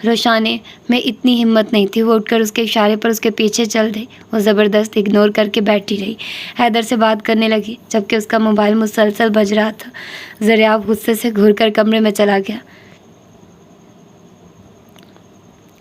روشانی میں اتنی ہمت نہیں تھی، وہ اٹھ کر اس کے اشارے پر اس کے پیچھے چل دی۔ وہ زبردست اگنور کر کے بیٹھی رہی، حیدر سے بات کرنے لگی جبکہ اس کا موبائل مسلسل بج رہا تھا۔ دریاب غصے سے گھور کر کمرے میں چلا گیا۔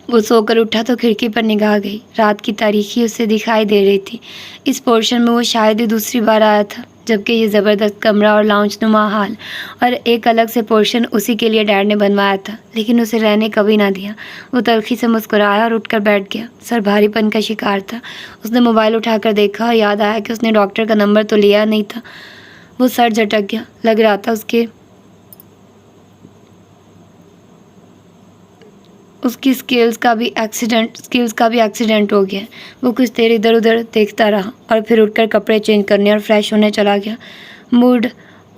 وہ سو کر اٹھا تو کھڑکی پر نگاہ گئی۔ رات کی تاریکی اسے دکھائی دے رہی تھی۔ اس پورشن میں وہ شاید ہی دوسری بار آیا تھا، جبکہ یہ زبردست کمرہ اور لاؤنج نما ہال اور ایک الگ سے پورشن اسی کے لیے ڈیڈ نے بنوایا تھا، لیکن اسے رہنے کبھی نہ دیا۔ وہ تلخی سے مسکرایا اور اٹھ کر بیٹھ گیا۔ سر بھاری پن کا شکار تھا۔ اس نے موبائل اٹھا کر دیکھا اور یاد آیا کہ اس نے ڈاکٹر کا نمبر تو لیا نہیں تھا۔ وہ سر جھٹک گیا۔ لگ رہا تھا اس کی اسکلز کا بھی ایکسیڈنٹ ہو گیا۔ وہ کچھ دیر ادھر ادھر دیکھتا رہا اور پھر اٹھ کر کپڑے چینج کرنے اور فریش ہونے چلا گیا۔ موڈ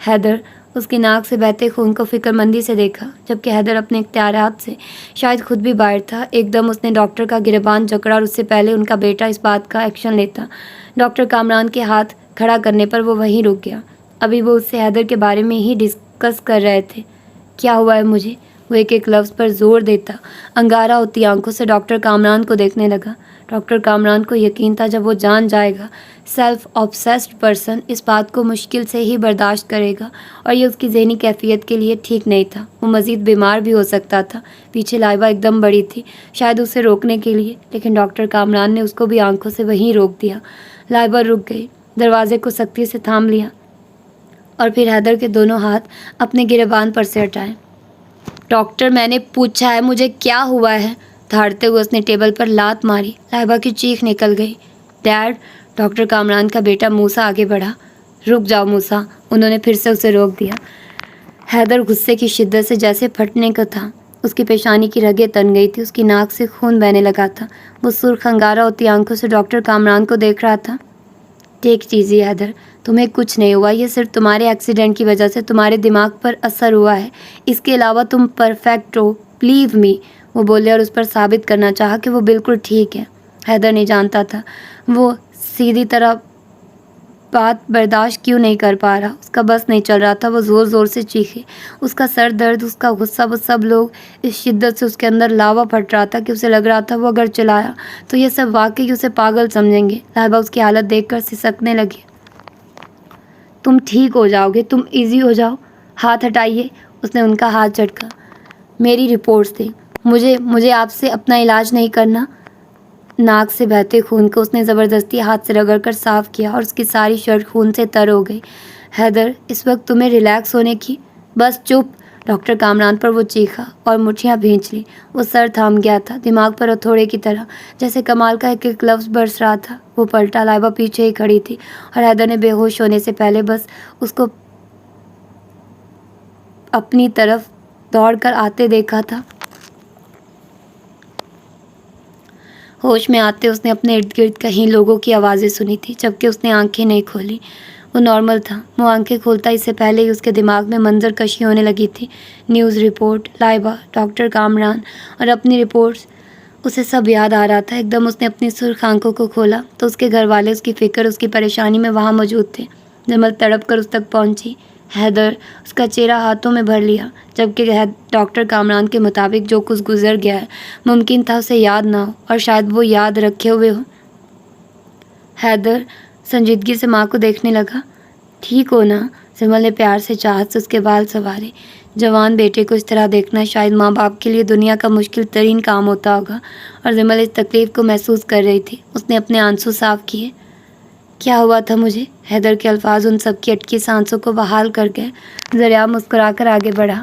حیدر اس کی ناک سے بہتے خون کو فکر مندی سے دیکھا، جبکہ حیدر اپنے اختیارات سے شاید خود بھی باہر تھا۔ ایک دم اس نے ڈاکٹر کا گریبان جکڑا اور اس سے پہلے ان کا بیٹا اس بات کا ایکشن لیتا ڈاکٹر کامران کے ہاتھ کھڑا کرنے پر وہ وہیں رک گیا۔ ابھی وہ اس سے حیدر کے بارے میں ہی ڈسکس کر رہے تھے۔ کیا ہوا ہے مجھے؟ وہ ایک ایک لفظ پر زور دیتا انگارہ ہوتی آنکھوں سے ڈاکٹر کامران کو دیکھنے لگا۔ ڈاکٹر کامران کو یقین تھا جب وہ جان جائے گا سیلف آبسیسڈ پرسن اس بات کو مشکل سے ہی برداشت کرے گا، اور یہ اس کی ذہنی کیفیت کے لیے ٹھیک نہیں تھا۔ وہ مزید بیمار بھی ہو سکتا تھا۔ پیچھے لائبہ ایک دم بڑی تھی، شاید اسے روکنے کے لیے، لیکن ڈاکٹر کامران نے اس کو بھی آنکھوں سے وہیں روک دیا۔ لائبہ رک گئی، دروازے کو سختی سے تھام لیا اور پھر حیدر کے دونوں ہاتھ اپنے گریبان پر سے ہٹائے۔ ڈاکٹر، میں نے پوچھا ہے مجھے کیا ہوا ہے؟ دھاڑتے ہوئے اس نے ٹیبل پر لات ماری۔ لائبہ کی چیخ نکل گئی۔ ڈیڈ! ڈاکٹر کامران کا بیٹا موسیٰ آگے بڑھا۔ رک جاؤ موسیٰ، انہوں نے پھر سے اسے روک دیا۔ حیدر غصے کی شدت سے جیسے پھٹنے کو تھا۔ اس کی پیشانی کی رگیں تن گئی تھی، اس کی ناک سے خون بہنے لگا تھا۔ وہ سرخ انگارہ ہوتی آنکھوں سے ڈاکٹر کامران کو دیکھ رہا تھا۔ ٹیک اٹ ایزی حیدر، تمہیں کچھ نہیں ہوا، یہ صرف تمہارے ایکسیڈنٹ کی وجہ سے تمہارے دماغ پر اثر ہوا ہے، اس کے علاوہ تم پرفیکٹ ہو، بلیو می، وہ بولے اور اس پر ثابت کرنا چاہا کہ وہ بالکل ٹھیک ہے۔ حیدر نہیں جانتا تھا وہ سیدھی طرح بات برداشت کیوں نہیں کر پا رہا۔ اس کا بس نہیں چل رہا تھا، وہ زور زور سے چیخے۔ اس کا سر درد، اس کا غصہ، وہ سب لوگ اس شدت سے اس کے اندر لاوا پھٹ رہا تھا کہ اسے لگ رہا تھا وہ اگر چلایا تو یہ سب واقعی اسے پاگل سمجھیں گے۔ لائبہ اس کی حالت دیکھ کر سسکنے لگی۔ تم ٹھیک ہو جاؤ گے، تم ایزی ہو جاؤ، ہاتھ ہٹائیے۔ اس نے ان کا ہاتھ جھٹکا۔ میری رپورٹس دیں، مجھے آپ سے اپنا علاج نہیں کرنا۔ ناک سے بہتے خون کو اس نے زبردستی ہاتھ سے رگڑ کر صاف کیا اور اس کی ساری شرٹ خون سے تر ہو گئی۔ حیدر، اس وقت تمہیں ریلیکس ہونے کی، بس چپ! ڈاکٹر کامران پر وہ چیخا اور مٹھیاں بھینچ لی۔ وہ سر تھام گیا تھا، دماغ پر ہتھوڑے کی طرح، جیسے کمال کا ایک ایک لفظ برس رہا تھا۔ وہ پلٹا، لائبہ پیچھے ہی کھڑی تھی اور حیدر نے بے ہوش ہونے سے پہلے بس اس کو اپنی طرف دوڑ کر آتے دیکھا تھا۔ ہوش میں آتے اس نے اپنے ارد گرد کہیں لوگوں کی آوازیں سنی تھی، جبکہ اس نے آنکھیں نہیں کھولی۔ وہ نارمل تھا۔ وہ آنکھیں کھولتا اس سے پہلے ہی اس کے دماغ میں منظر کشی ہونے لگی تھی۔ News report, Laiba, doctor Kamran اور اپنی رپورٹس، اسے سب یاد آ رہا تھا۔ ایک دم اس نے اپنی سرخ آنکھوں کو کھولا تو اس کے گھر والے، اس کی فکر، اس کی پریشانی میں وہاں موجود تھے۔ جمل تڑپ کر اس تک پہنچی۔ حیدر! اس کا چہرہ ہاتھوں میں بھر لیا، جبکہ ڈاکٹر کامران کے مطابق جو کچھ گزر گیا ہے ممکن تھا اسے یاد نہ ہو، اور شاید وہ یاد رکھے ہوئے ہو۔ حیدر سنجیدگی سے ماں کو دیکھنے لگا۔ ٹھیک ہو نا؟ جمل نے پیار سے چاہت سے اس کے بال سنوارے۔ جوان بیٹے کو اس طرح دیکھنا شاید ماں باپ کے لیے دنیا کا مشکل ترین کام ہوتا ہوگا، اور جمل اس تکلیف کو محسوس کر رہی تھی۔ اس نے اپنے آنسو صاف کیے۔ کیا ہوا تھا مجھے؟ حیدر کے الفاظ ان سب کی اٹکی سانسوں کو بحال کر گئے۔ ذریعہ مسکرا کر آگے بڑھا۔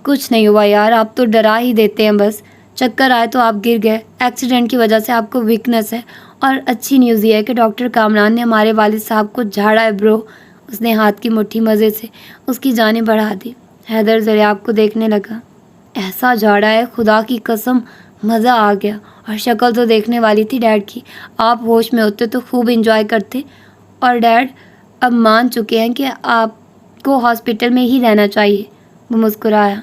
کچھ نہیں ہوا یار، آپ تو ڈرا ہی دیتے ہیں، بس چکر آئے تو آپ گر گئے، ایکسیڈنٹ کی وجہ سے آپ کو ویکنس ہے، اور اچھی نیوز یہ ہے کہ ڈاکٹر کامران نے ہمارے والد صاحب کو جھاڑا ہے برو۔ اس نے ہاتھ کی مٹھی مزے سے اس کی جانب بڑھا دی۔ حیدر ذریعہ کو دیکھنے لگا۔ ایسا جھاڑا ہے، خدا کی قسم مزہ آ گیا، اور شکل تو دیکھنے والی تھی ڈیڈ کی۔ آپ ہوش میں ہوتے تو خوب انجوائے کرتے، اور ڈیڈ اب مان چکے ہیں کہ آپ کو ہاسپٹل میں ہی رہنا چاہیے۔ وہ مسکرایا۔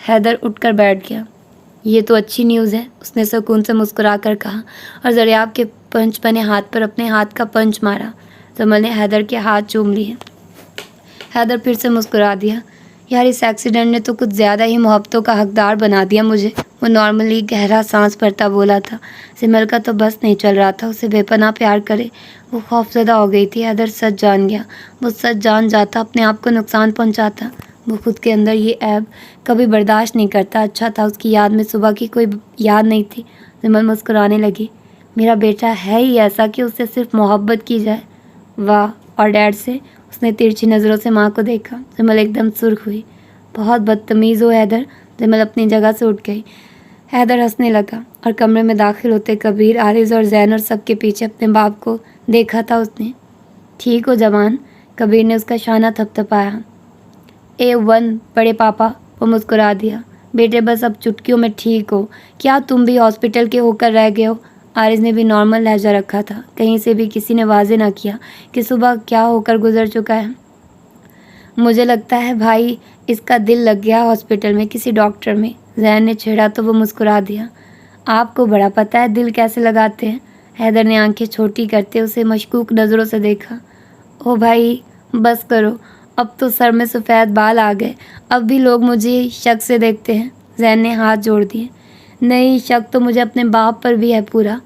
حیدر اٹھ کر بیٹھ گیا۔ یہ تو اچھی نیوز ہے، اس نے سکون سے مسکرا کر کہا، اور ذریعہ کے پنچ بنے ہاتھ پر اپنے ہاتھ کا پنچ مارا۔ جمل نے حیدر کے ہاتھ چوم لیے۔ حیدر پھر سے مسکرا دیا۔ یار اس ایکسیڈنٹ نے تو کچھ زیادہ ہی محبتوں کا حقدار بنا دیا مجھے، وہ نارملی گہرا سانس بھرتا بولا تھا۔ جمل کا تو بس نہیں چل رہا تھا اسے بے پناہ پیار کرے۔ وہ خوفزدہ ہو گئی تھی۔ حیدر سچ جان گیا۔ وہ سچ جان جاتا اپنے آپ کو نقصان پہنچاتا۔ وہ خود کے اندر یہ عیب کبھی برداشت نہیں کرتا۔ اچھا تھا اس کی یاد میں صبح کی کوئی یاد نہیں تھی۔ جمل مسکرانے لگی۔ میرا بیٹا ہے ہی ایسا کہ اس سے صرف محبت کی جائے۔ واہ! اور ڈیڈ سے؟ اس نے ترچھی نظروں سے ماں کو دیکھا۔ جمل ایک دم سرخ ہوئی۔ بہت بدتمیز ہو حیدر۔ جمل اپنی جگہ سے اٹھ گئی۔ حیدر ہنسنے لگا، اور کمرے میں داخل ہوتے کبیر، عارض اور زین اور سب کے پیچھے اپنے باپ کو دیکھا تھا اس نے۔ ٹھیک ہو جوان؟ کبیر نے اس کا شانہ تھپتھپایا۔ A1 بڑے پاپا، وہ مسکرا دیا۔ بیٹے بس اب چٹکیوں میں ٹھیک ہو۔ کیا تم بھی ہاسپٹل کے ہو کر رہ گئے ہو؟ عارض نے بھی نارمل لہجہ رکھا تھا۔ کہیں سے بھی کسی نے واضح نہ کیا کہ صبح کیا ہو کر گزر چکا ہے۔ مجھے لگتا ہے بھائی اس کا دل لگ گیا ہاسپٹل میں کسی ڈاکٹر میں، زین نے چھیڑا تو وہ مسکرا دیا۔ آپ کو بڑا پتہ ہے دل کیسے لگاتے ہیں؟ حیدر نے آنکھیں چھوٹی کرتے اسے مشکوک نظروں سے دیکھا۔ او بھائی بس کرو، اب تو سر میں سفید بال آ گئے، اب بھی لوگ مجھے شک سے دیکھتے ہیں۔ زین نے ہاتھ جوڑ دیے۔ نہیں، شک تو مجھے اپنے باپ پر بھی ہے پورا۔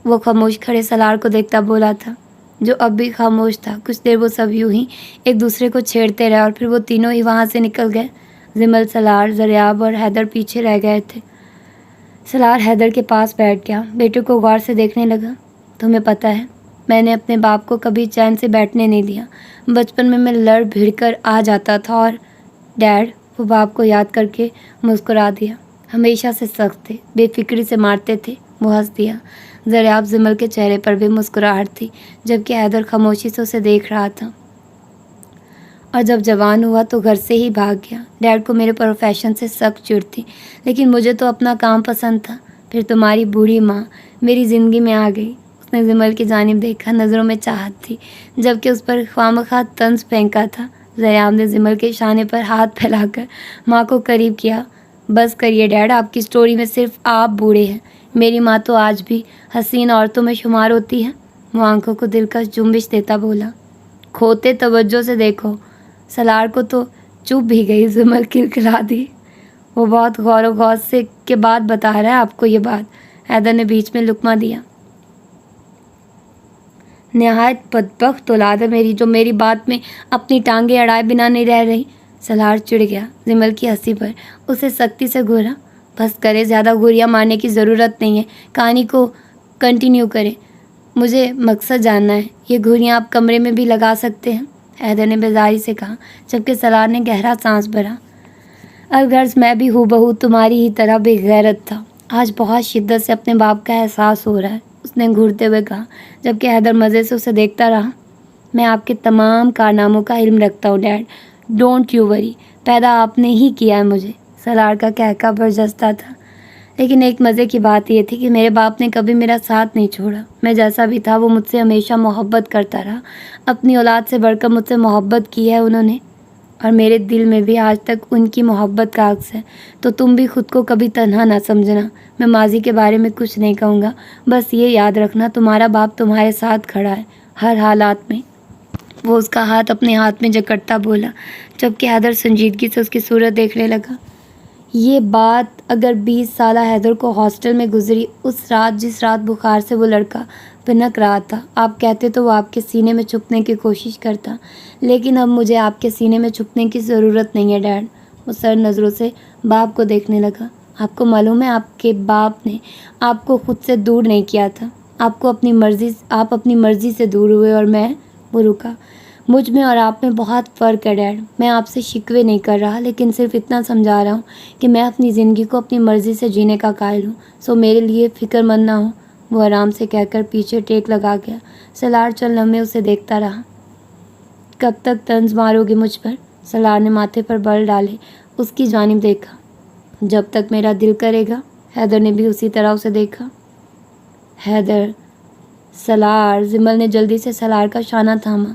وہ خاموش کھڑے سالار کو دیکھتا بولا تھا، جو اب بھی خاموش تھا۔ کچھ دیر وہ سب یوں ہی ایک دوسرے کو چھیڑتے رہے اور پھر وہ تینوں ہی وہاں سے نکل گئے۔ زمل، سالار، زریاب اور حیدر پیچھے رہ گئے تھے۔ سالار حیدر کے پاس بیٹھ گیا، بیٹے کو غور سے دیکھنے لگا۔ تمہیں پتہ ہے میں نے اپنے باپ کو کبھی چین سے بیٹھنے نہیں دیا۔ بچپن میں لڑ بھڑ کر آ جاتا تھا اور ڈیڈ، وہ باپ کو یاد کر کے مسکرا دیا، ہمیشہ سے سخت تھے، بے فکری سے مارتے تھے۔ وہ ہنس دیا۔ زریاب، زمل کے چہرے پر بھی مسکراہٹ تھی، جبکہ حیدر خاموشی سے اسے دیکھ رہا تھا۔ اور جب جوان ہوا تو گھر سے ہی بھاگ گیا۔ ڈیڈ کو میرے پروفیشن سے سخت چڑ تھی، لیکن مجھے تو اپنا کام پسند تھا۔ پھر تمہاری بوڑھی ماں میری زندگی میں آ گئی۔ اس نے زمل کی جانب دیکھا، نظروں میں چاہت تھی، جبکہ اس پر خواہ طنز پھینکا تھا۔ زریاب نے زمل کے شانے پر ہاتھ پھیلا کر ماں کو قریب کیا۔ بس کریے ڈیڈ، آپ کی سٹوری میں صرف آپ بوڑھے ہیں، میری ماں تو آج بھی حسین عورتوں میں شمار ہوتی ہے۔ وہ آنکھوں کو دلکش جنبش دیتا بولا۔ کھوتے توجہ سے دیکھو۔ سالار کو تو چپ بھی گئی۔ زمل کلکلا دی۔ وہ بہت غور و غوض سے کے بعد بتا رہا ہے آپ کو یہ بات۔ حیدر نے بیچ میں لقمہ دیا۔ نہایت بدبخت اولاد ہے میری، جو میری بات میں اپنی ٹانگیں اڑائے بنا نہیں رہ رہی۔ سالار چڑ گیا زمل کی ہنسی پر، اسے سختی سے گھورا۔ بس کرے، زیادہ گوریاں مارنے کی ضرورت نہیں ہے، کہانی کو کنٹینیو کریں، مجھے مقصد جاننا ہے۔ یہ گھوریاں آپ کمرے میں بھی لگا سکتے ہیں، حیدر نے بیزاری سے کہا، جبکہ سالار نے گہرا سانس بھرا۔ الغرض میں بھی ہو بہو تمہاری ہی طرح بے غیرت تھا، آج بہت شدت سے اپنے باپ کا احساس ہو رہا ہے، اس نے گھورتے ہوئے کہا، جبکہ حیدر مزے سے اسے دیکھتا رہا۔ میں آپ کے تمام کارناموں کا علم رکھتا ہوں ڈیڈ، ڈونٹ یو وری، پیدا آپ نے ہی کیا ہے مجھے۔ سالار کا کہکہ برجستہ تھا، لیکن ایک مزے کی بات یہ تھی کہ میرے باپ نے کبھی میرا ساتھ نہیں چھوڑا۔ میں جیسا بھی تھا وہ مجھ سے ہمیشہ محبت کرتا رہا، اپنی اولاد سے بڑھ کر مجھ سے محبت کی ہے انہوں نے، اور میرے دل میں بھی آج تک ان کی محبت کا عکس ہے۔ تو تم بھی خود کو کبھی تنہا نہ سمجھنا۔ میں ماضی کے بارے میں کچھ نہیں کہوں گا، بس یہ یاد رکھنا تمہارا باپ تمہارے ساتھ کھڑا ہے ہر حالات میں۔ وہ اس کا ہاتھ اپنے ہاتھ میں جکڑتا بولا، جبکہ حیدر سنجیدگی سے اس کی صورت دیکھنے لگا۔ یہ بات اگر 20 سالہ حیدر کو ہاسٹل میں گزری، اس رات جس رات بخار سے وہ لڑکا پنک رہا تھا، آپ کہتے تو وہ آپ کے سینے میں چھپنے کی کوشش کرتا، لیکن اب مجھے آپ کے سینے میں چھپنے کی ضرورت نہیں ہے ڈیڈ۔ وہ سر نظروں سے باپ کو دیکھنے لگا۔ آپ کو معلوم ہے آپ کے باپ نے آپ کو خود سے دور نہیں کیا تھا، آپ اپنی مرضی سے دور ہوئے اور میں۔ وہ رکا۔ مجھ میں اور آپ میں بہت فرق ہے ڈیڈ، میں آپ سے شکوے نہیں کر رہا، لیکن صرف اتنا سمجھا رہا ہوں کہ میں اپنی زندگی کو اپنی مرضی سے جینے کا قائل ہوں، سو میرے لیے فکر مند نہ ہو۔ وہ آرام سے کہہ کر پیچھے ٹیک لگا گیا۔ سالار چند لمحے اسے دیکھتا رہا۔ کب تک طنز مارو گے مجھ پر؟ سالار نے ماتھے پر بل ڈالے اس کی جانب دیکھا۔ جب تک میرا دل کرے گا۔ حیدر نے بھی اسی طرح اسے دیکھا۔ حیدر، سالار، زمل نے جلدی سے سالار کا شانہ تھاما۔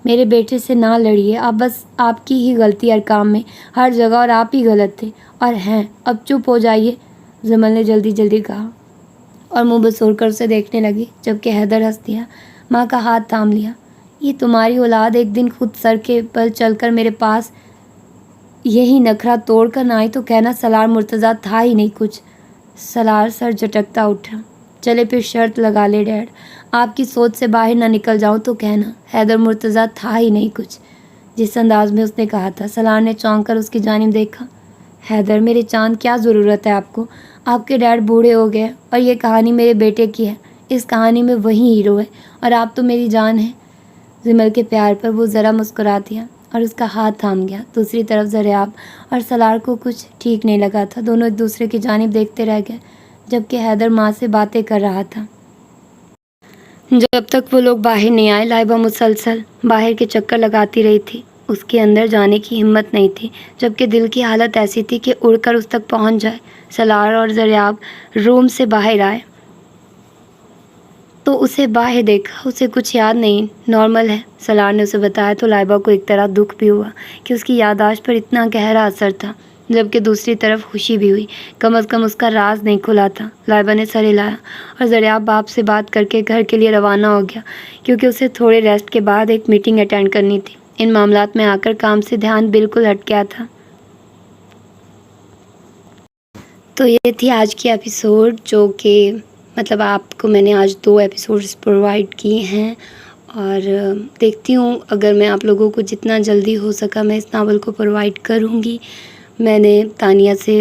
میرے بیٹے سے نہ لڑیے، آپ بس آپ کی ہی غلطی ہر کام میں، ہر جگہ، اور آپ ہی غلط تھے اور ہیں، اب چپ ہو جائیے، زمل نے جلدی کہا اور منہ بسور کر اسے دیکھنے لگی، جبکہ حیدر ہنس دیا، ماں کا ہاتھ تھام لیا۔ یہ تمہاری اولاد ایک دن خود سر کے بل چل کر میرے پاس یہی نخرہ توڑ کر نہ آئی تو کہنا سالار مرتضیٰ تھا ہی نہیں کچھ۔ سالار سر جھٹکتا اٹھا۔ چلے پھر شرط لگا لے ڈیڈ، آپ کی سوچ سے باہر نہ نکل جاؤں تو کہنا حیدر مرتضیٰ تھا ہی نہیں کچھ۔ جس انداز میں اس نے کہا تھا، سالار نے چونک کر اس کی جانب دیکھا۔ حیدر، میرے چاند، کیا ضرورت ہے آپ کو؟ آپ کے ڈیڈ بوڑھے ہو گئے اور یہ کہانی میرے بیٹے کی ہے، اس کہانی میں وہی ہیرو ہے اور آپ تو میری جان ہیں۔ زمل کے پیار پر وہ ذرا مسکرا دیا اور اس کا ہاتھ تھام گیا۔ دوسری طرف زریاب اور سالار کو کچھ ٹھیک نہیں لگا تھا، دونوں ایک دوسرے کی جانب دیکھتے رہ گئے، جبکہ حیدر ماں سے باتیں کر رہا تھا۔ جب تک وہ لوگ باہر نہیں آئے، لائبہ مسلسل باہر کے چکر لگاتی رہی تھی، اس کے اندر جانے کی ہمت نہیں تھی، جبکہ دل کی حالت ایسی تھی کہ اڑ کر اس تک پہنچ جائے۔ سالار اور زریاب روم سے باہر آئے۔ تو اسے باہر دیکھا، اسے کچھ یاد نہیں، نارمل ہے۔ سلار نے اسے بتایا تو لائبہ کو ایک طرح دکھ بھی ہوا کہ اس کی یادداشت پر اتنا گہرا اثر تھا، جبکہ دوسری طرف خوشی بھی ہوئی، کم از کم اس کا راز نہیں کھلا تھا۔ لائبہ نے سر ہلایا اور دریاب باپ سے بات کر کے گھر کے لیے روانہ ہو گیا، کیونکہ اسے تھوڑے ریسٹ کے بعد ایک میٹنگ اٹینڈ کرنی تھی۔ ان معاملات میں آ کر کام سے دھیان بالکل ہٹ گیا تھا۔ تو یہ تھی آج کی ایپیسوڈ، جو کہ مطلب آپ کو میں نے آج 2 ایپیسوڈز پرووائڈ کیے ہیں، اور دیکھتی ہوں اگر میں آپ لوگوں کو جتنا جلدی ہو سکا میں اس ناول کو پرووائڈ کروں گی۔ میں نے تانیہ سے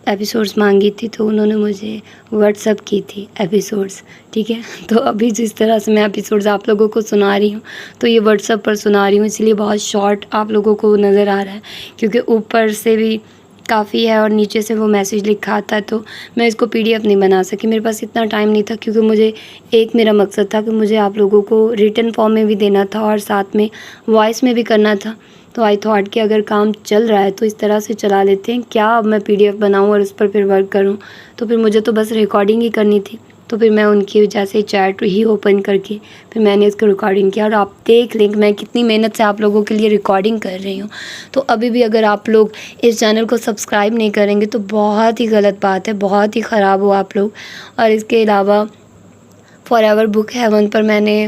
ایپیسوڈز مانگی تھی تو انہوں نے مجھے واٹس ایپ کی تھی ایپیسوڈز، ٹھیک ہے۔ تو ابھی جس طرح سے میں ایپیسوڈز آپ لوگوں کو سنا رہی ہوں تو یہ واٹس ایپ پر سنا رہی ہوں، اس لیے بہت شارٹ آپ لوگوں کو نظر آ رہا ہے، کیونکہ اوپر سے بھی کافی ہے اور نیچے سے وہ میسیج لکھا آتا ہے، تو میں اس کو PDF نہیں بنا سکی، میرے پاس اتنا ٹائم نہیں تھا، کیونکہ مجھے ایک میرا مقصد تھا کہ مجھے آپ لوگوں کو ریٹن فارم میں بھی دینا تھا اور ساتھ میں وائس میں بھی کرنا تھا۔ تو آئی تھاٹ کہ اگر کام چل رہا ہے تو اس طرح سے چلا لیتے ہیں، کیا اب میں PDF بناؤں اور اس پر پھر ورک کروں، تو پھر مجھے تو بس ریکارڈنگ ہی کرنی تھی۔ تو پھر میں ان کی وجہ سے چیٹ ہی اوپن کر کے پھر میں نے اس کو ریکارڈنگ کیا، اور آپ دیکھ لیں کہ میں کتنی محنت سے آپ لوگوں کے لیے ریکارڈنگ کر رہی ہوں۔ تو ابھی بھی اگر آپ لوگ اس چینل کو سبسکرائب نہیں کریں گے تو بہت ہی غلط بات ہے، بہت ہی خراب ہو آپ لوگ۔ اور اس کے علاوہ فار ایور بک ہیون پر میں نے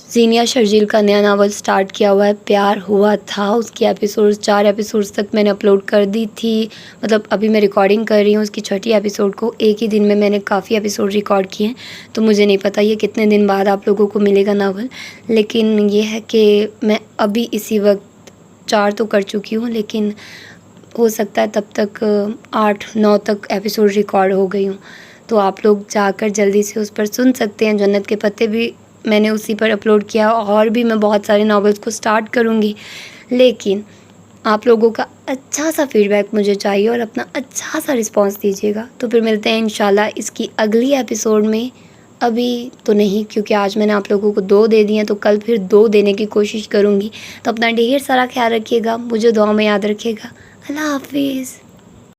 زینیا شرجیل کا نیا ناول سٹارٹ کیا ہوا ہے، پیار ہوا تھا، اس کی ایپیسوڈز 4 ایپیسوڈز تک میں نے اپلوڈ کر دی تھی، مطلب ابھی میں ریکارڈنگ کر رہی ہوں اس کی 6ٹھی ایپیسوڈ کو، ایک ہی دن میں میں نے کافی ایپیسوڈ ریکارڈ کیے ہیں، تو مجھے نہیں پتہ یہ کتنے دن بعد آپ لوگوں کو ملے گا ناول، لیکن یہ ہے کہ میں ابھی اسی وقت 4 تو کر چکی ہوں، لیکن ہو سکتا ہے تب تک 8-9 تک ایپیسوڈ ریکارڈ ہو گئی ہوں، تو آپ لوگ جا کر جلدی سے اس پر سن سکتے ہیں۔ جنت کے پتے بھی میں نے اسی پر اپلوڈ کیا، اور بھی میں بہت سارے ناولز کو سٹارٹ کروں گی، لیکن آپ لوگوں کا اچھا سا فیڈ بیک مجھے چاہیے اور اپنا اچھا سا رسپانس دیجیے گا۔ تو پھر ملتے ہیں انشاءاللہ اس کی اگلی ایپیسوڈ میں، ابھی تو نہیں کیونکہ آج میں نے آپ لوگوں کو 2 دے دی ہیں، تو کل پھر 2 دینے کی کوشش کروں گی۔ تو اپنا ڈھیر سارا خیال رکھیے گا، مجھے دعا میں یاد رکھیے گا۔ اللہ حافظ۔